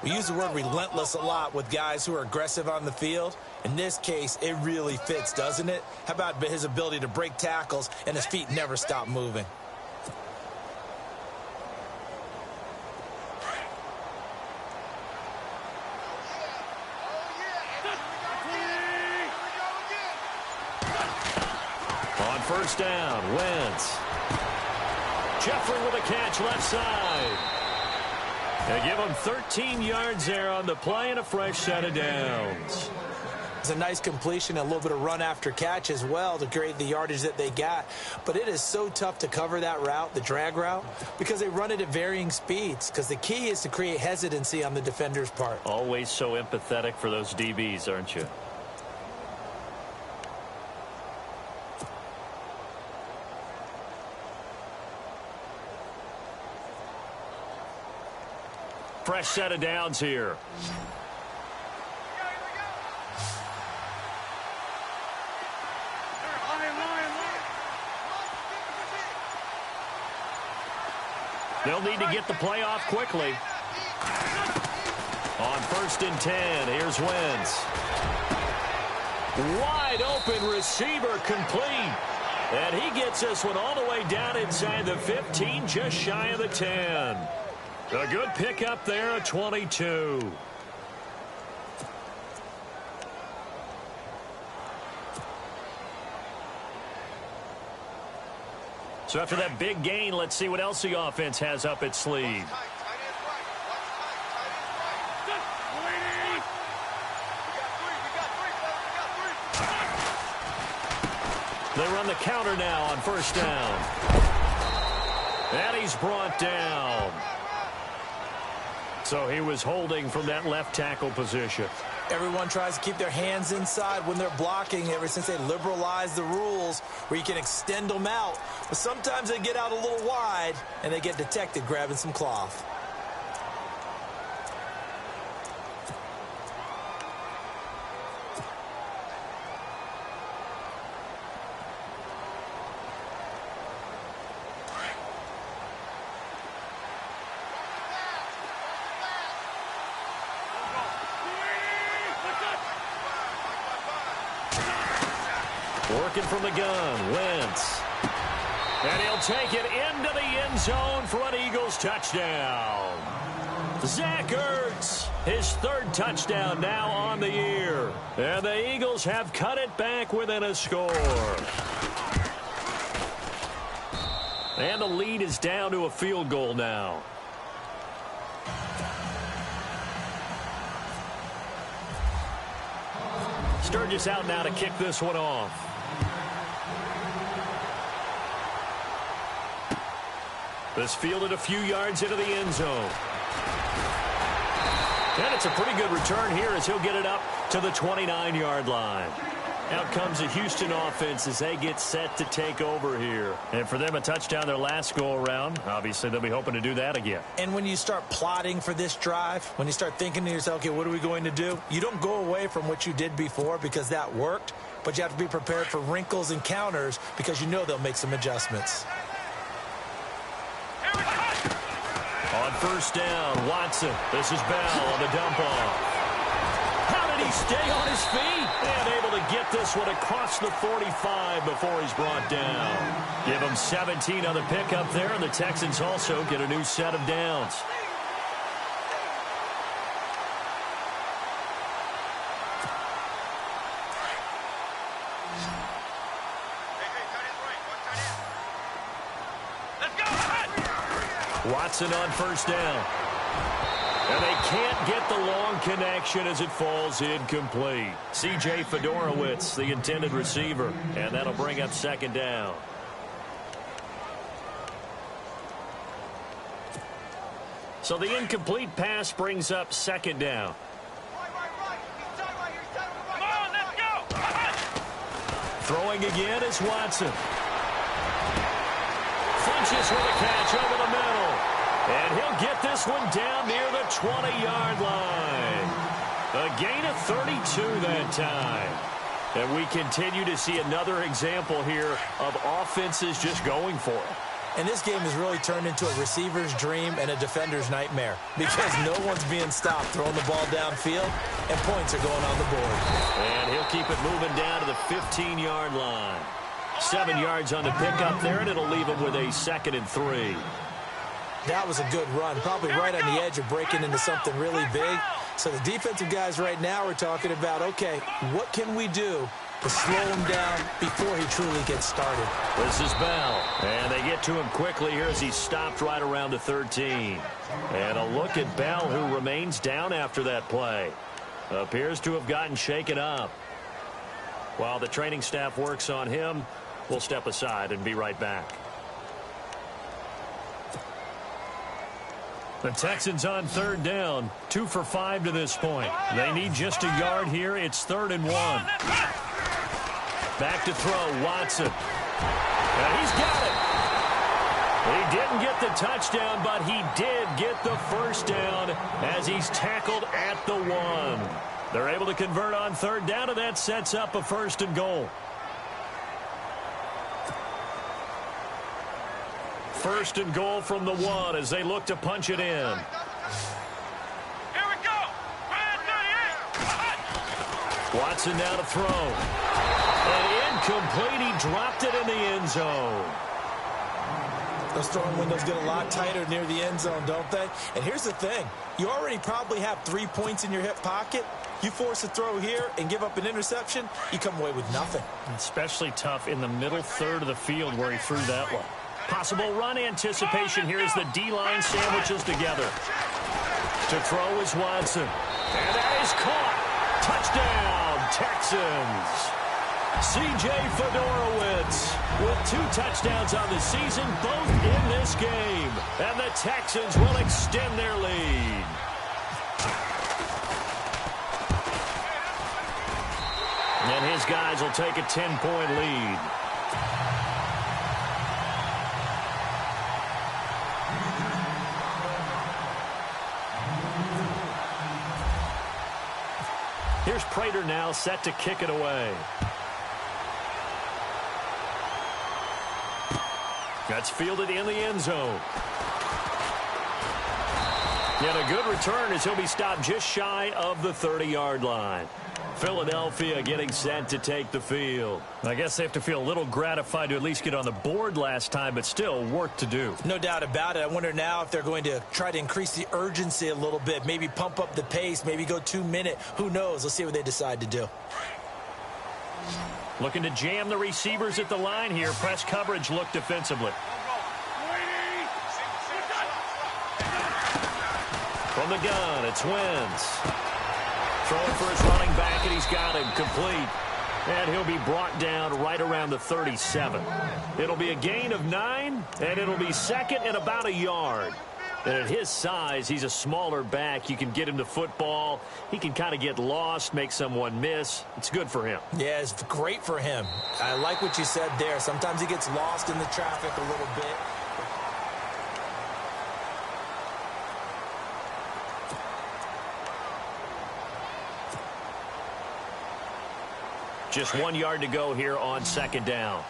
We use the word relentless a lot with guys who are aggressive on the field. In this case, it really fits, doesn't it? How about his ability to break tackles and his feet never stop moving? On first down, Wentz. Jeffrey with a catch left side. They give him 13 yards there on the play and a fresh set of downs. It's a nice completion, a little bit of run after catch as well to create the yardage that they got. But it is so tough to cover that route, the drag route, because they run it at varying speeds. Because the key is to create hesitancy on the defender's part. Always so empathetic for those DBs, aren't you? Fresh set of downs here. They'll need to get the play off quickly. On 1st and 10, here's Wentz. Wide open receiver complete. And he gets this one all the way down inside the 15, just shy of the 10. A good pickup there at 22. So after that big gain, let's see what else the offense has up its sleeve. They run the counter now on first down. And he's brought down. So he was holding from that left tackle position. Everyone tries to keep their hands inside when they're blocking ever since they liberalized the rules where you can extend them out. But sometimes they get out a little wide and they get detected grabbing some cloth. Working from the gun, Wentz. And he'll take it into the end zone for an Eagles touchdown. Zach Ertz, his third touchdown now on the year. And the Eagles have cut it back within a score. And the lead is down to a field goal now. Sturgis out now to kick this one off. This fielded a few yards into the end zone. And it's a pretty good return here as he'll get it up to the 29-yard line. Out comes the Houston offense as they get set to take over here. And for them, a touchdown their last go-around. Obviously, they'll be hoping to do that again. And when you start plotting for this drive, when you start thinking to yourself, okay, what are we going to do? You don't go away from what you did before because that worked, but you have to be prepared for wrinkles and counters because you know they'll make some adjustments. On first down, Watson. This is Bell on the dump-off. How did he stay on his feet? And able to get this one across the 45 before he's brought down. Give him 17 on the pickup there, and the Texans also get a new set of downs. Watson on first down. And they can't get the long connection as it falls incomplete. C.J. Fedorowicz, the intended receiver. And that'll bring up second down. So the incomplete pass brings up second down. Come on, let's go! Throwing again is Watson. Funches with a catch over the middle. And he'll get this one down near the 20-yard line. A gain of 32 that time. And we continue to see another example here of offenses just going for it. And this game has really turned into a receiver's dream and a defender's nightmare because no one's being stopped throwing the ball downfield, and points are going on the board. And he'll keep it moving down to the 15-yard line. 7 yards on the pickup there, and it'll leave him with a 2nd and 3. That was a good run, probably right on the edge of breaking into something really big. So the defensive guys right now are talking about, okay, what can we do to slow him down before he truly gets started? This is Bell, and they get to him quickly here as he stopped right around the 13. And a look at Bell, who remains down after that play. Appears to have gotten shaken up. While the training staff works on him, we'll step aside and be right back. The Texans on third down, 2 for 5 to this point. They need just a yard here. It's 3rd and 1. Back to throw, Watson. And he's got it. He didn't get the touchdown, but he did get the first down as he's tackled at the 1. They're able to convert on third down, and that sets up a 1st and goal. 1st and goal from the 1 as they look to punch it in. Here we go! Ryan 38! Watson now to throw. And Complete. He dropped it in the end zone. Those throwing windows get a lot tighter near the end zone, don't they? And here's the thing. You already probably have 3 points in your hip pocket. You force a throw here and give up an interception, you come away with nothing. Especially tough in the middle third of the field where he threw that one. Possible run anticipation here as the D-line sandwiches together. To throw is Watson. And that is caught. Touchdown, Texans. C.J. Fedorowicz with 2 touchdowns on the season, both in this game. And the Texans will extend their lead. And his guys will take a 10-point lead. Here's Prater now set to kick it away. That's fielded in the end zone. And a good return as he'll be stopped just shy of the 30-yard line. Philadelphia getting set to take the field. I guess they have to feel a little gratified to at least get on the board last time, but still work to do. No doubt about it. I wonder now if they're going to try to increase the urgency a little bit, maybe pump up the pace, maybe go 2-minute. Who knows? Let's see what they decide to do. Looking to jam the receivers at the line here. Press coverage look defensively. From the gun, it's Wentz. Throwing for his running back, and he's got him complete. And he'll be brought down right around the 37. It'll be a gain of 9, and it'll be second and about a yard. And at his size, he's a smaller back. You can get him the football. He can kind of get lost, make someone miss. It's good for him. Yeah, it's great for him. I like what you said there. Sometimes he gets lost in the traffic a little bit. Just 1 yard to go here on second down.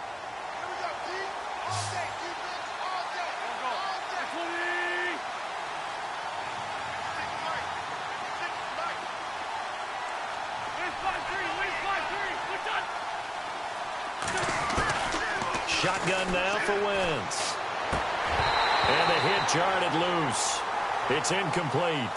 Shotgun now for Wentz. And the hit jarred it loose. It's incomplete.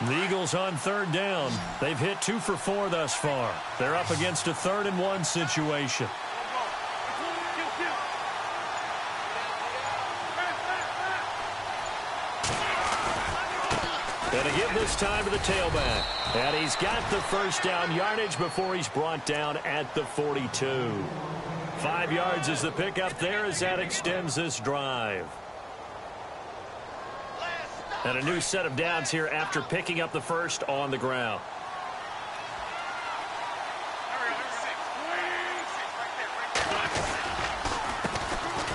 The Eagles on third down. They've hit 2 for 4 thus far. They're up against a 3rd and 1 situation. Gonna give this time to the tailback. And he's got the first down yardage before he's brought down at the 42. 5 yards is the pickup there as that extends this drive. And a new set of downs here after picking up the first on the ground.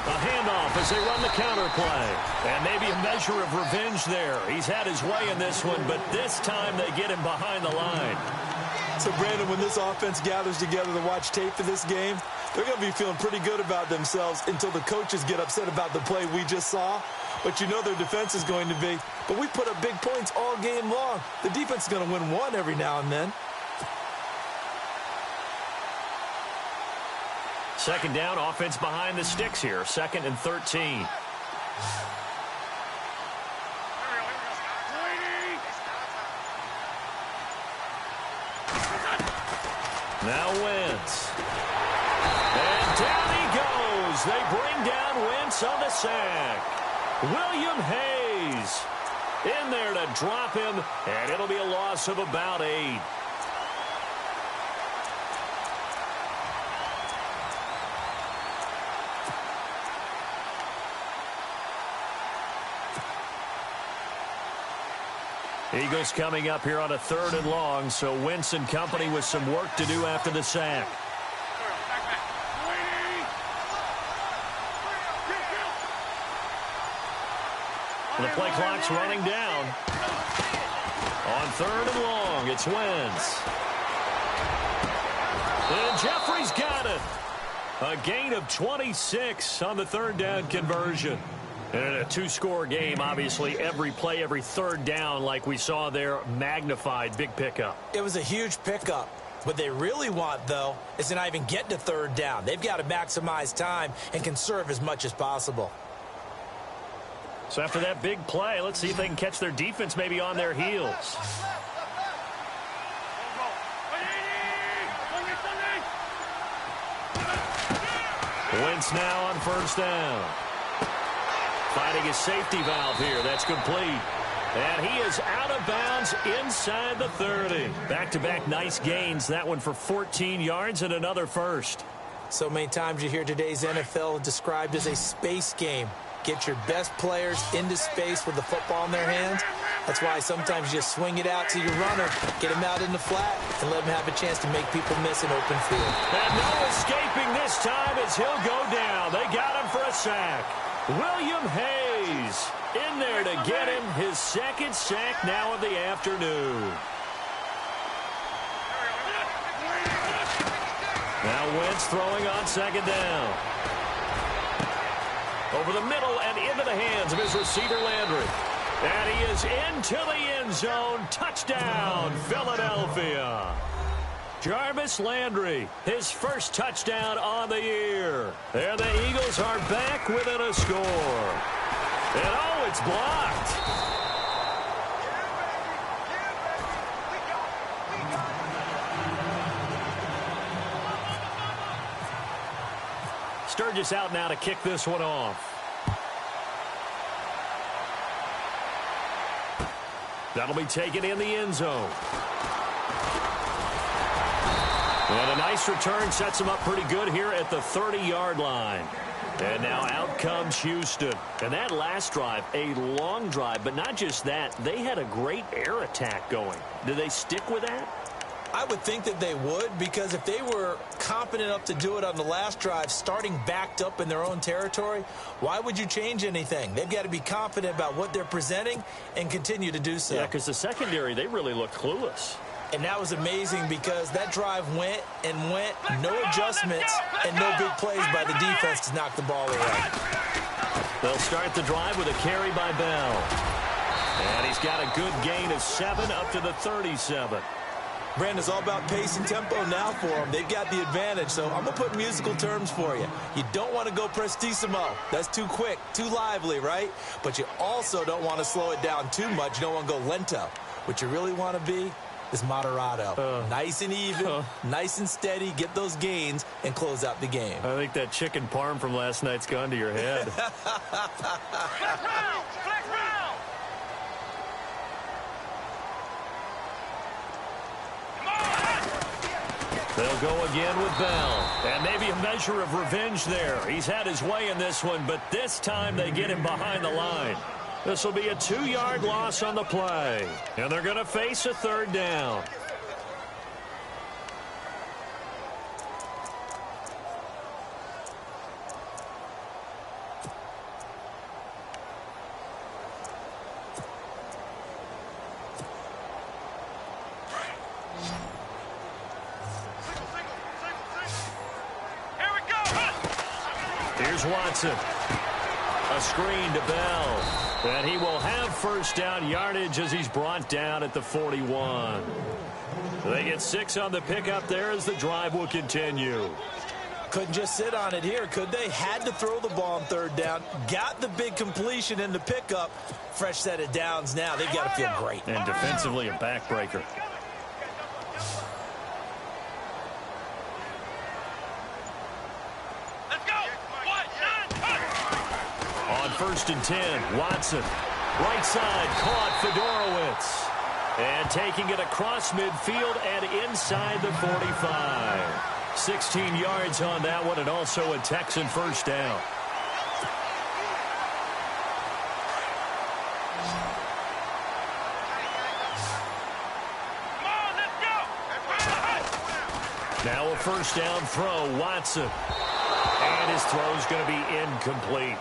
A handoff as they run the counter play. And maybe a measure of revenge there. He's had his way in this one, but this time they get him behind the line. So, Brandon, when this offense gathers together to watch tape for this game, they're going to be feeling pretty good about themselves until the coaches get upset about the play we just saw. But you know their defense is going to be. But we put up big points all game long. The defense is going to win one every now and then. Second down, offense behind the sticks here. 2nd and 13. Now Wentz. And down he goes. They bring down Wentz on the sack. William Hayes in there to drop him, and it'll be a loss of about 8. Eagles coming up here on a 3rd and long, so Wentz and company with some work to do after the sack. The play clock's running down. On 3rd and long, it's Wentz. And Jeffrey's got it. A gain of 26 on the 3rd down conversion. And in a 2-score game, obviously, every play, every 3rd down, like we saw there, magnified. Big pickup. It was a huge pickup. What they really want, though, is to not even get to 3rd down. They've got to maximize time and conserve as much as possible. So after that big play, let's see if they can catch their defense maybe on their heels. Wentz now on 1st down. Finding his safety valve here. That's complete. And he is out of bounds inside the 30. Back-to-back nice gains. That one for 14 yards and another first. So many times you hear today's NFL described as a space game. Get your best players into space with the football in their hands. That's why sometimes you just swing it out to your runner, get him out in the flat, and let him have a chance to make people miss an open field. And no escaping this time as he'll go down. They got him for a sack. William Hayes in there to get him his 2nd sack now of the afternoon. Now Wentz throwing on 2nd down. Over the middle and into the hands of his receiver Landry. And he is into the end zone. Touchdown, Philadelphia. Jarvis Landry, his first touchdown on the year. And the Eagles are back within a score. And oh, it's blocked. Sturgis out now to kick this one off. That'll be taken in the end zone. And a nice return sets him up pretty good here at the 30-yard line. And now out comes Houston. And that last drive, a long drive, but not just that. They had a great air attack going. Do they stick with that? I would think that they would, because if they were competent enough to do it on the last drive, starting backed up in their own territory, why would you change anything? They've got to be confident about what they're presenting and continue to do so. Yeah, because the secondary, they really look clueless. And that was amazing because that drive went and went, no adjustments, and no big plays by the defense to knock the ball away. They'll start the drive with a carry by Bell. And he's got a good gain of 7 up to the 37. Brandon, it's all about pace and tempo now for them. They've got the advantage, so I'm going to put musical terms for you. You don't want to go prestissimo. That's too quick, too lively, right? But you also don't want to slow it down too much. You don't want to go lento. What you really want to be is moderato. Nice and even, nice and steady, get those gains, and close out the game. I think that chicken parm from last night's gone to your head. They'll go again with Bell. And maybe a measure of revenge there. He's had his way in this one, but this time they get him behind the line. This will be a 2-yard loss on the play. And they're going to face a 3rd down. Here's Watson. A screen to Bell. And he will have 1st down yardage as he's brought down at the 41. They get 6 on the pickup there as the drive will continue. Couldn't just sit on it here, could they? Had to throw the ball on 3rd down. Got the big completion in the pickup. Fresh set of downs now. They've got to feel great. And defensively a backbreaker. On 1st and 10, Watson. Right side, caught Fedorowicz. And taking it across midfield and inside the 45. 16 yards on that one, and also a Texan 1st down. Now a 1st down throw, Watson. And his throw is going to be incomplete.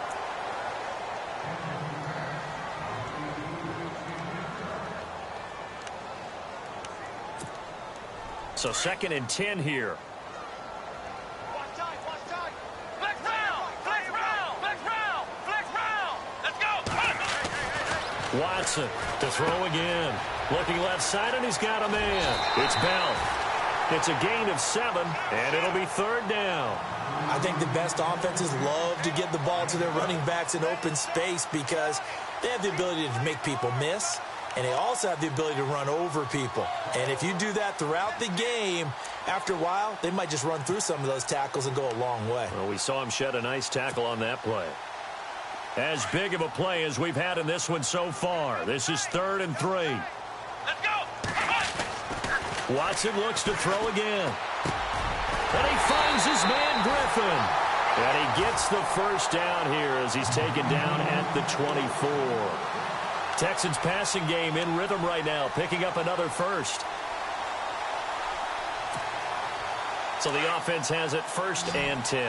So 2nd and 10 here. Flex round! Flex round! Flex round! Flex round! Let's go! Watson to throw again. Looking left side, and he's got a man. It's Bell. It's a gain of 7, and it'll be 3rd down. I think the best offenses love to get the ball to their running backs in open space because they have the ability to make people miss, and they also have the ability to run over people. And if you do that throughout the game, after a while, they might just run through some of those tackles and go a long way. Well, we saw him shed a nice tackle on that play. As big of a play as we've had in this one so far. This is 3rd and 3. Let's go! Watson looks to throw again. And he finds his man Griffin. And he gets the first down here as he's taken down at the 24. Texans passing game in rhythm right now, picking up another first. So the offense has it 1st and 10.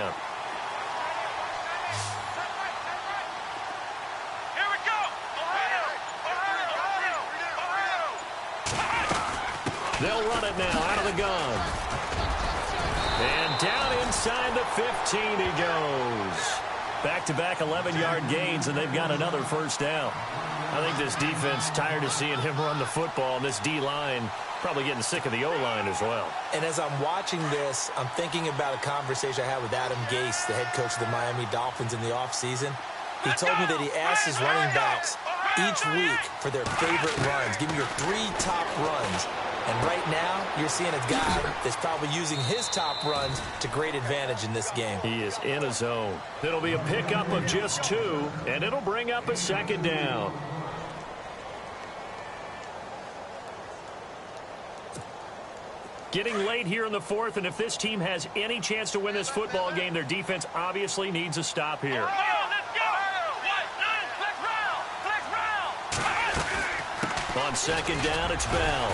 Here we go! They'll run it now out of the gun. And down inside the 15 he goes. Back-to-back 11-yard gains, and they've got another first down. I think this defense tired of seeing him run the football, and this D-line probably getting sick of the O-line as well. And as I'm watching this, I'm thinking about a conversation I had with Adam Gase, the head coach of the Miami Dolphins in the offseason. He told me that he asked his running backs each week for their favorite runs. Give me your 3 top runs. And right now, you're seeing a guy that's probably using his top runs to great advantage in this game. He is in a zone. It'll be a pickup of just 2, and it'll bring up a 2nd down. Getting late here in the 4th, and if this team has any chance to win this football game, their defense obviously needs a stop here. Let's go! Flex round! On 2nd down, it's Bell.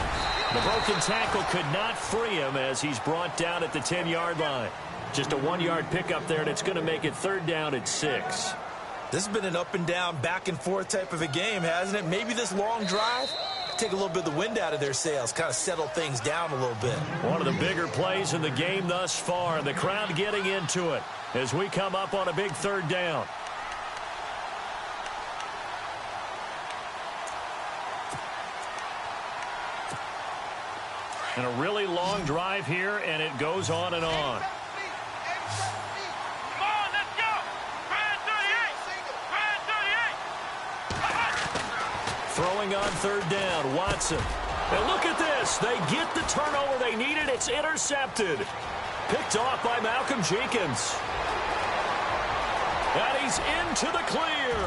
The broken tackle could not free him as he's brought down at the 10-yard line. Just a 1-yard pickup there, and it's going to make it 3rd down at 6. This has been an up-and-down, back-and-forth type of a game, hasn't it? Maybe this long drive, take a little bit of the wind out of their sails, kind of settle things down a little bit. One of the bigger plays in the game thus far, and the crowd getting into it as we come up on a big 3rd down. And a really long drive here, and it goes on and on. Come on, let's go! Brad 38! Throwing on 3rd down, Watson. And look at this. They get the turnover they needed. It's intercepted. Picked off by Malcolm Jenkins. And he's into the clear.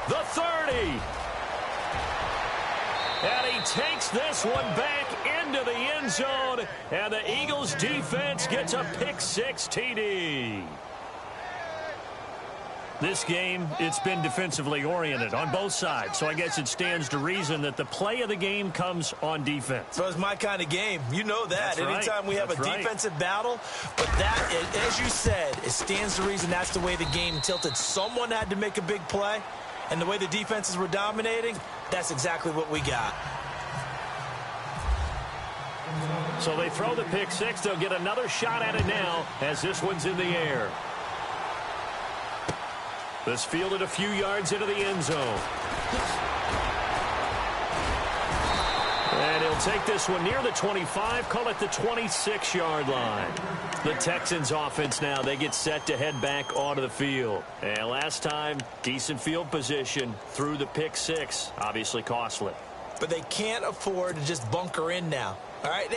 The 30. And he takes this one back into the end zone. And the Eagles defense gets a pick-6 TD. This game, it's been defensively oriented on both sides. So I guess it stands to reason that the play of the game comes on defense. So it's my kind of game. You know that. That's right. Anytime we have That's a right. defensive battle. But that, as you said, it stands to reason that's the way the game tilted. Someone had to make a big play. And the way the defenses were dominating, that's exactly what we got. So they throw the pick-6. They'll get another shot at it now as this one's in the air. This fielded a few yards into the end zone. And he'll take this one near the 25, call it the 26-yard line. The Texans offense now, they get set to head back onto the field. And last time, decent field position through the pick-6, obviously costly. But they can't afford to just bunker in now. All right,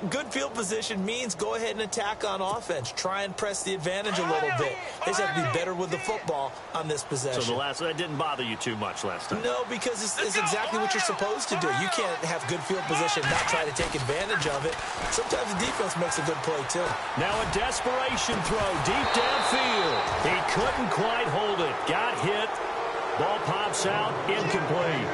good field position means go ahead and attack on offense. Try and press the advantage a little bit. They just have to be better with the football on this possession. So that didn't bother you too much last time? No, because it's exactly what you're supposed to do. You can't have good field position and not try to take advantage of it. Sometimes the defense makes a good play, too. Now a desperation throw deep downfield. He couldn't quite hold it. Got hit. Ball pops out. Incomplete.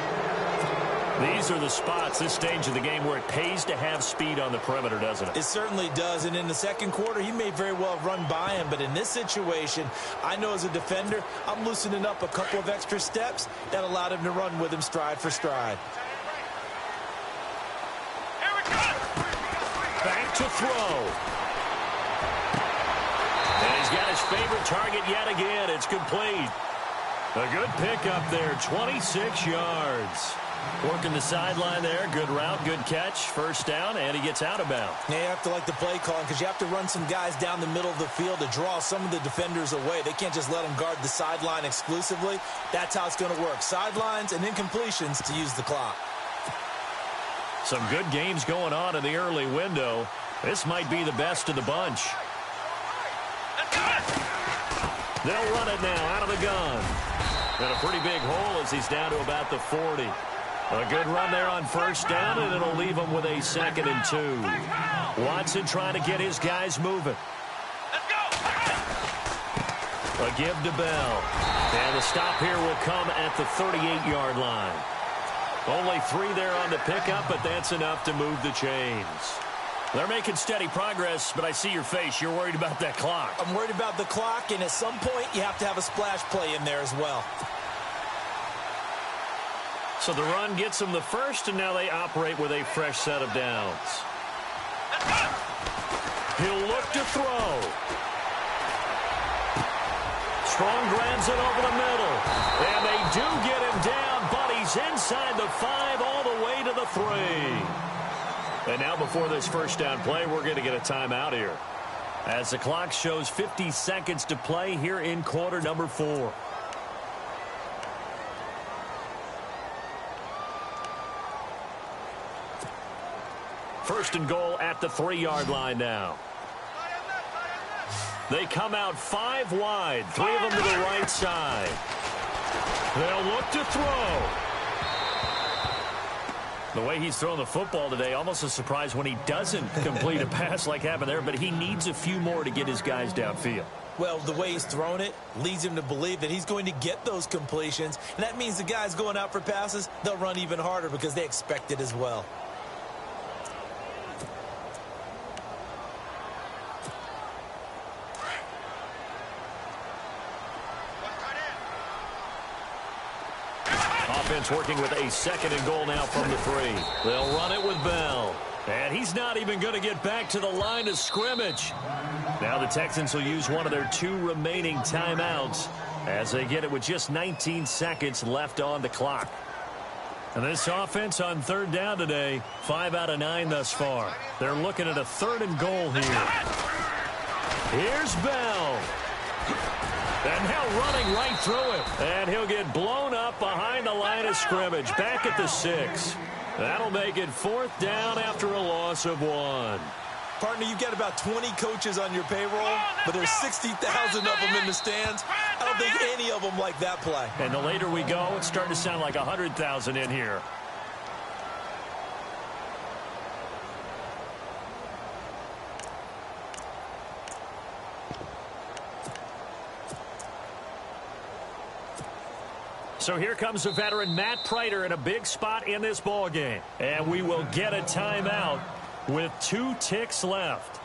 These are the spots, this stage of the game, where it pays to have speed on the perimeter, doesn't it? It certainly does. And in the second quarter, he may very well run by him. But in this situation, I know as a defender, I'm loosening up a couple of extra steps that allowed him to run with him stride for stride. Back to throw. And he's got his favorite target yet again. It's complete. A good pickup there, 26 yards. Working the sideline there. Good route, good catch. First down, and he gets out of bounds. Yeah, you have to like the play calling because you have to run some guys down the middle of the field to draw some of the defenders away. They can't just let them guard the sideline exclusively. That's how it's going to work. Sidelines and incompletions to use the clock. Some good games going on in the early window. This might be the best of the bunch. They'll run it now out of the gun. And a pretty big hole as he's down to about the 40. A good run there on first down, and it'll leave him with a 2nd and 2. Watson trying to get his guys moving. Let's go. A give to Bell. And the stop here will come at the 38-yard line. Only 3 there on the pickup, but that's enough to move the chains. They're making steady progress, but I see your face. You're worried about that clock. I'm worried about the clock, and at some point, you have to have a splash play in there as well. So the run gets them the first, and now they operate with a fresh set of downs. He'll look to throw. Strong grabs it over the middle. And they do get him down, but he's inside the 5 all the way to the 3. And now before this first down play, we're going to get a timeout here. As the clock shows 50 seconds to play here in quarter number 4. First and goal at the 3-yard line now. They come out 5 wide, 3 of them to the right side. They'll look to throw. The way he's throwing the football today, almost a surprise when he doesn't complete a pass like happened there, but he needs a few more to get his guys downfield. Well, the way he's thrown it leads him to believe that he's going to get those completions, and that means the guys going out for passes, they'll run even harder because they expect it as well. Offense working with a 2nd and goal now from the 3. They'll run it with Bell. And he's not even going to get back to the line of scrimmage. Now the Texans will use one of their 2 remaining timeouts as they get it with just 19 seconds left on the clock. And this offense on 3rd down today, 5 out of 9 thus far. They're looking at a 3rd and goal here. Here's Bell. And now running right through it. And he'll get blown up behind the line of scrimmage. Back at the 6. That'll make it 4th down after a loss of 1. Partner, you've got about 20 coaches on your payroll, but there's 60,000 of them in the stands. I don't think any of them like that play. And the later we go, it's starting to sound like 100,000 in here. So here comes the veteran Matt Prater in a big spot in this ball game. And we will get a timeout with 2 ticks left.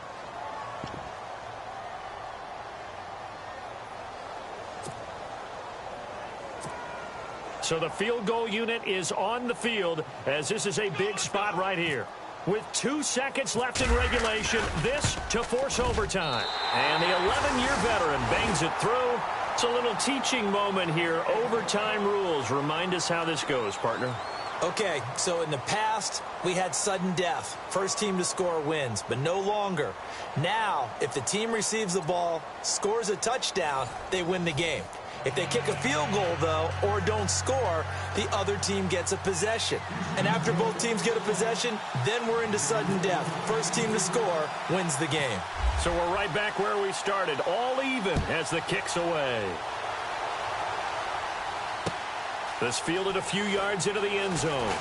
So the field goal unit is on the field as this is a big spot right here. With 2 seconds left in regulation, this to force overtime. And the 11-year veteran bangs it through. It's a little teaching moment here. Overtime rules. Remind us how this goes, partner. Okay, so in the past, we had sudden death. First team to score wins, but no longer. Now, if the team receives the ball, scores a touchdown, they win the game. If they kick a field goal, though, or don't score, the other team gets a possession. And after both teams get a possession, then we're into sudden death. First team to score wins the game. So we're right back where we started, all even as the kick's away. This fielded a few yards into the end zone.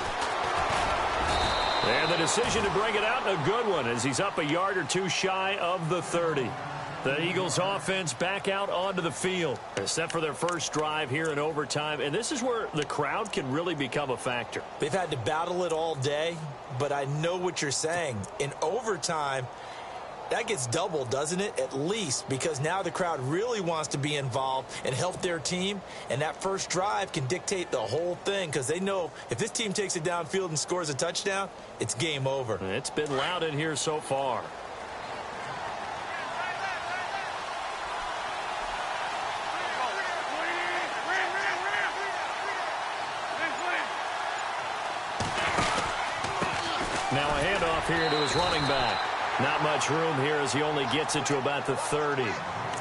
And the decision to bring it out, a good one, as he's up a yard or 2 shy of the 30. The Eagles offense back out onto the field. They're set for their first drive here in overtime, and this is where the crowd can really become a factor. They've had to battle it all day, but I know what you're saying. In overtime, that gets doubled, doesn't it? At least, because now the crowd really wants to be involved and help their team, and that first drive can dictate the whole thing because they know if this team takes it downfield and scores a touchdown, it's game over. It's been loud in here so far. Now a handoff here to his running back. Not much room here as he only gets it to about the 30.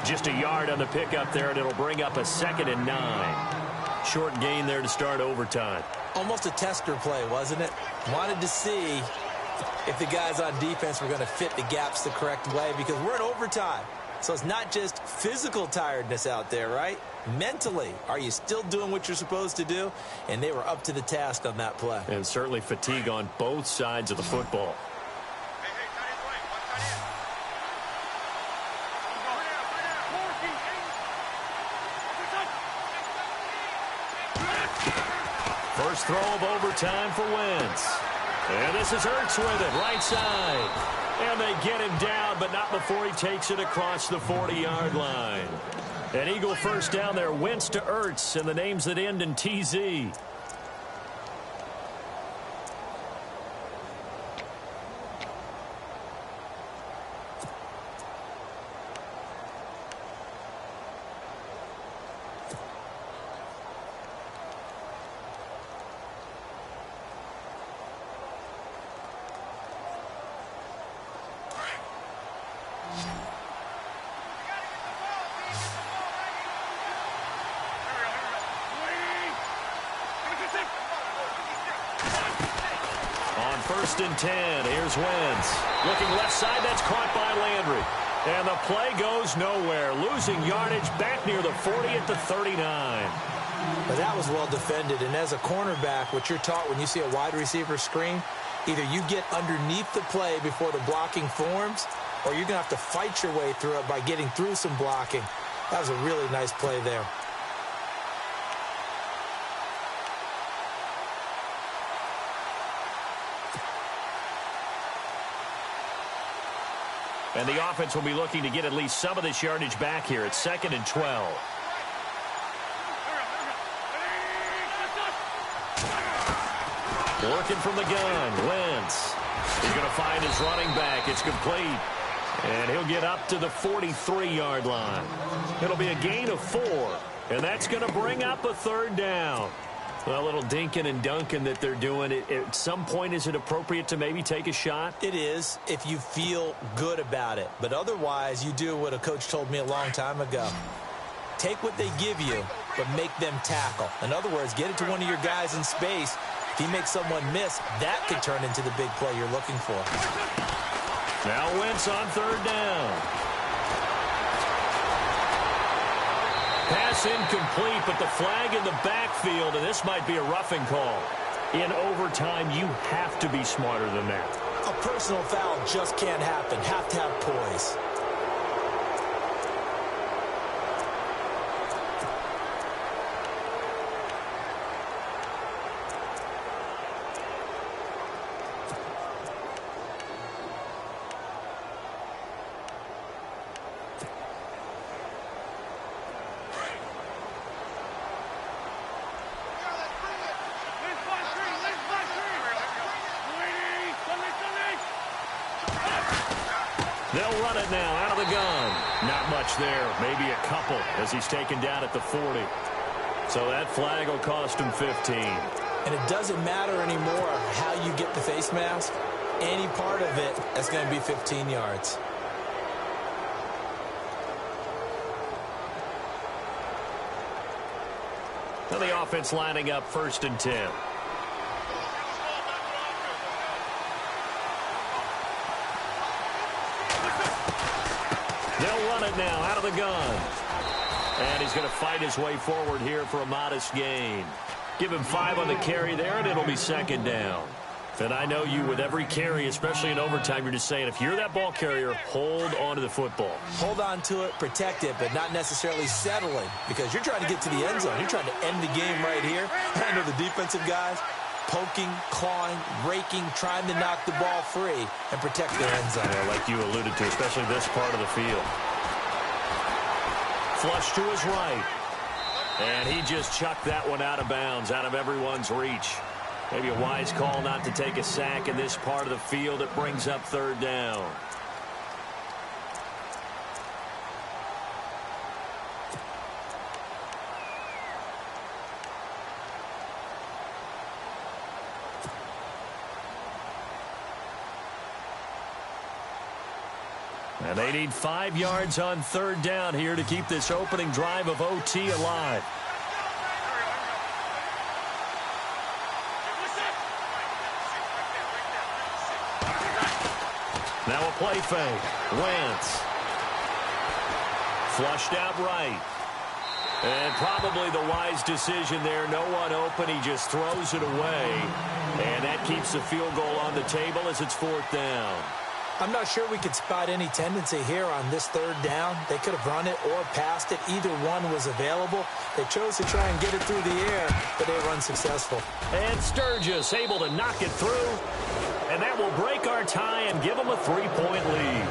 Just a yard on the pickup there, and it'll bring up a 2nd and 9. Short gain there to start overtime. Almost a tester play, wasn't it? Wanted to see if the guys on defense were going to fit the gaps the correct way, because we're in overtime. So it's not just physical tiredness out there, right? Mentally, are you still doing what you're supposed to do? And they were up to the task on that play. And certainly fatigue on both sides of the football. First throw of overtime for Wentz. And this is Ertz with it, right side. And they get him down, but not before he takes it across the 40-yard line. An Eagle first down there, Wentz to Ertz, and the names that end in TZ. First and 10. Here's Wentz. Looking left side. That's caught by Landry. And the play goes nowhere. Losing yardage back near the 40 at the 39. But that was well defended. And as a cornerback, what you're taught when you see a wide receiver screen, either you get underneath the play before the blocking forms, or you're going to have to fight your way through it by getting through some blocking. That was a really nice play there. And the offense will be looking to get at least some of this yardage back here. It's 2nd and 12. Working from the gun, Wentz. He's going to find his running back. It's complete. And he'll get up to the 43-yard line. It'll be a gain of 4. And that's going to bring up a 3rd down. Well, a little dinking and dunking that they're doing. At some point, is it appropriate to maybe take a shot? It is, if you feel good about it. But otherwise, you do what a coach told me a long time ago. Take what they give you, but make them tackle. In other words, get it to one of your guys in space. If he makes someone miss, that could turn into the big play you're looking for. Now Wentz on 3rd down. Pass incomplete, but the flag in the backfield, and this might be a roughing call. In overtime, you have to be smarter than that. A personal foul just can't happen. Have to have poise. They'll run it now out of the gun. Not much there. Maybe a couple as he's taken down at the 40. So that flag will cost him 15. And it doesn't matter anymore how you get the face mask. Any part of it, that's going to be 15 yards. Now the offense lining up 1st and 10. They'll run it now out of the gun. And he's going to fight his way forward here for a modest gain. Give him 5 on the carry there, and it'll be 2nd down. And I know you, with every carry, especially in overtime, you're just saying, if you're that ball carrier, hold on to the football. Hold on to it, protect it, but not necessarily settling, because you're trying to get to the end zone. You're trying to end the game right here. I know the defensive guys poking, clawing, raking, trying to knock the ball free and protect their end zone. Yeah, like you alluded to, especially this part of the field. Flush to his right. And he just chucked that one out of bounds, out of everyone's reach. Maybe a wise call not to take a sack in this part of the field. It brings up 3rd down. And they need 5 yards on third down here to keep this opening drive of OT alive. Now a play fake. Wentz. Flushed out right. And probably the wise decision there. No one open. He just throws it away. And that keeps the field goal on the table as it's 4th down. I'm not sure we could spot any tendency here on this 3rd down. They could have run it or passed it. Either one was available. They chose to try and get it through the air, but they were unsuccessful. And Sturgis able to knock it through. And that will break our tie and give them a 3-point lead.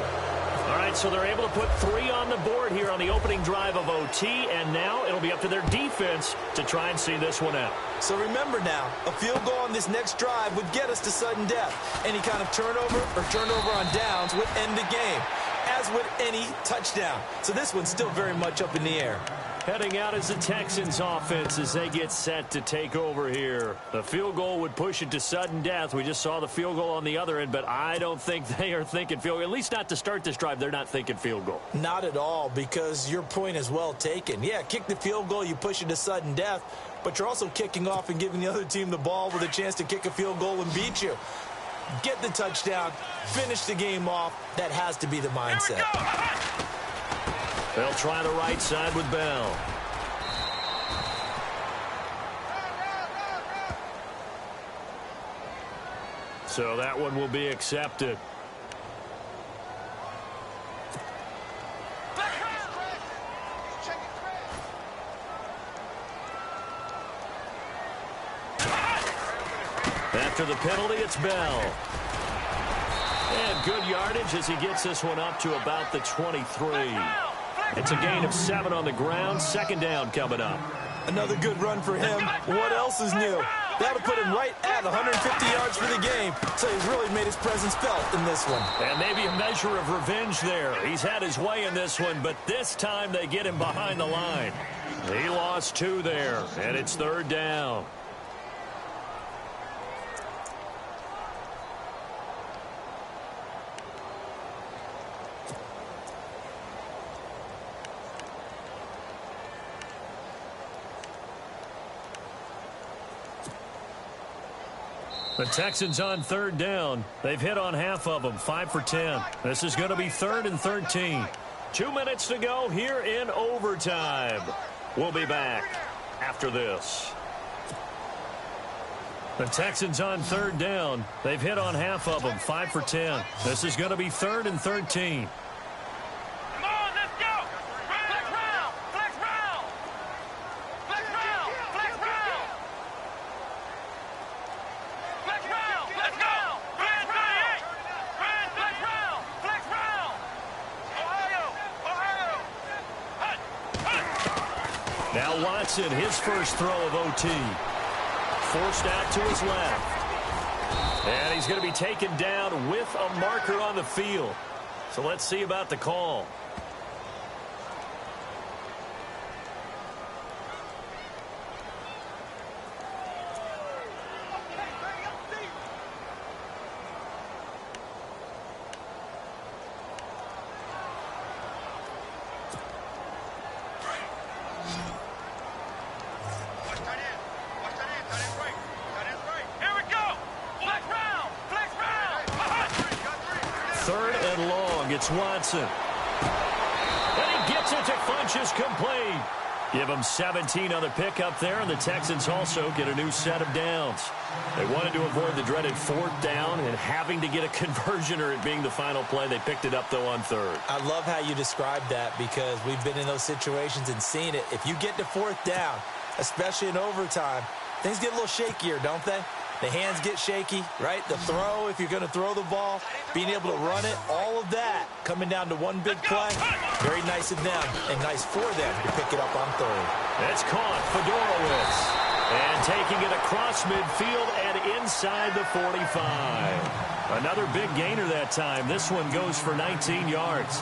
All right, so they're able to put 3 on the board here on the opening drive of OT, and now it'll be up to their defense to try and see this one out. So remember now, a field goal on this next drive would get us to sudden death. Any kind of turnover or turnover on downs would end the game, as would any touchdown. So this one's still very much up in the air. Heading out is the Texans offense as they get set to take over here. The field goal would push it to sudden death. We just saw the field goal on the other end, but I don't think they are thinking field goal. At least not to start this drive. They're not thinking field goal. Not at all, because your point is well taken. Yeah, kick the field goal, you push it to sudden death, but you're also kicking off and giving the other team the ball with a chance to kick a field goal and beat you. Get the touchdown, finish the game off. That has to be the mindset. They'll try the right side with Bell. So that one will be accepted. After the penalty, it's Bell. And good yardage as he gets this one up to about the 23. It's a gain of 7 on the ground. 2nd down coming up. Another good run for him. What else is new? That'll put him right at 150 yards for the game. So he's really made his presence felt in this one. And maybe a measure of revenge there. He's had his way in this one, but this time they get him behind the line. He lost 2 there, and it's 3rd down. The Texans on 3rd down. They've hit on half of them, 5 for 10. This is going to be 3rd and 13. 2 minutes to go here in overtime. We'll be back after this. The Texans on 3rd down. They've hit on half of them, 5 for 10. This is going to be 3rd and 13. Now Watson, his first throw of OT. Forced out to his left. And he's going to be taken down with a marker on the field. So let's see about the call. It's Watson. And he gets it to Funchess complete. Give them 17 on the pickup there, and the Texans also get a new set of downs. They wanted to avoid the dreaded 4th down and having to get a conversion or it being the final play. They picked it up, though, on 3rd. I love how you described that because we've been in those situations and seen it. If you get to 4th down, especially in overtime, things get a little shakier, don't they? The hands get shaky, right? The throw, if you're going to throw the ball, being able to run it, all of that coming down to one big play. Very nice of them and nice for them to pick it up on 3rd. It's caught, Fedorowicz. And taking it across midfield and inside the 45. Another big gainer that time. This one goes for 19 yards.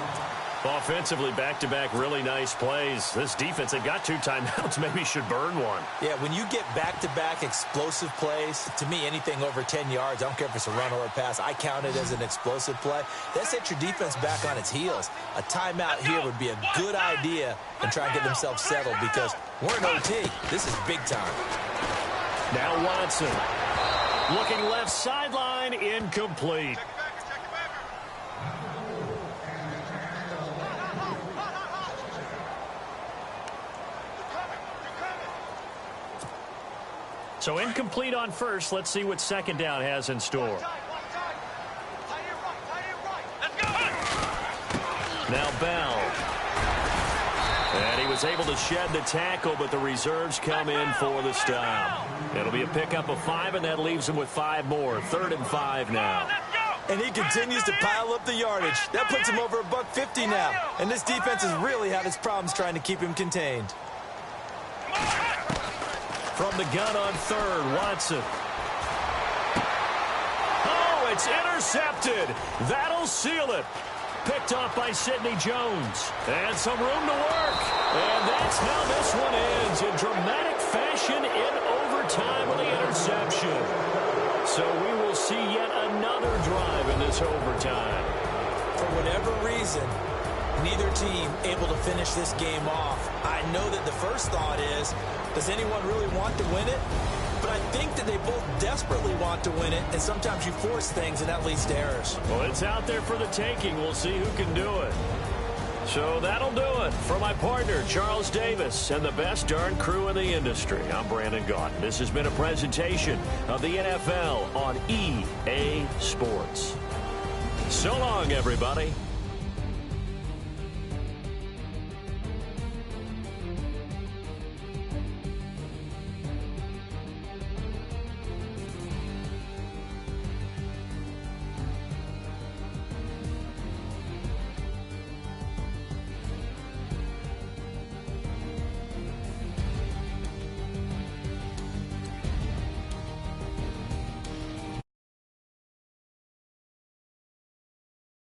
Offensively, back-to-back really nice plays. This defense, they got 2 timeouts, maybe should burn one. Yeah, when you get back-to-back explosive plays, to me, anything over 10 yards, I don't care if it's a run or a pass, I count it as an explosive play. That sets your defense back on its heels. A timeout here would be a good idea and try and get themselves settled because we're in OT. This is big time. Now Watson. Looking left sideline, incomplete. So incomplete on first. Let's see what second down has in store. Now Bell. And he was able to shed the tackle, but the reserves come in for the stop. It'll be a pickup of 5, and that leaves him with 5 more. 3rd and 5 now. And he continues to pile up the yardage. That puts him over $150 now. And this defense has really had its problems trying to keep him contained. From the gun on 3rd, Watson. Oh, it's intercepted. That'll seal it. Picked off by Sidney Jones. And some room to work. And that's how this one ends in dramatic fashion in overtime with the interception. So we will see yet another drive in this overtime. For whatever reason, neither team able to finish this game off. I know that the first thought is, does anyone really want to win it? But I think that they both desperately want to win it, and sometimes you force things, and that leads to errors. Well, it's out there for the taking. We'll see who can do it. So that'll do it. For my partner, Charles Davis, and the best darn crew in the industry, I'm Brandon Gaudin. This has been a presentation of the NFL on EA Sports. So long, everybody.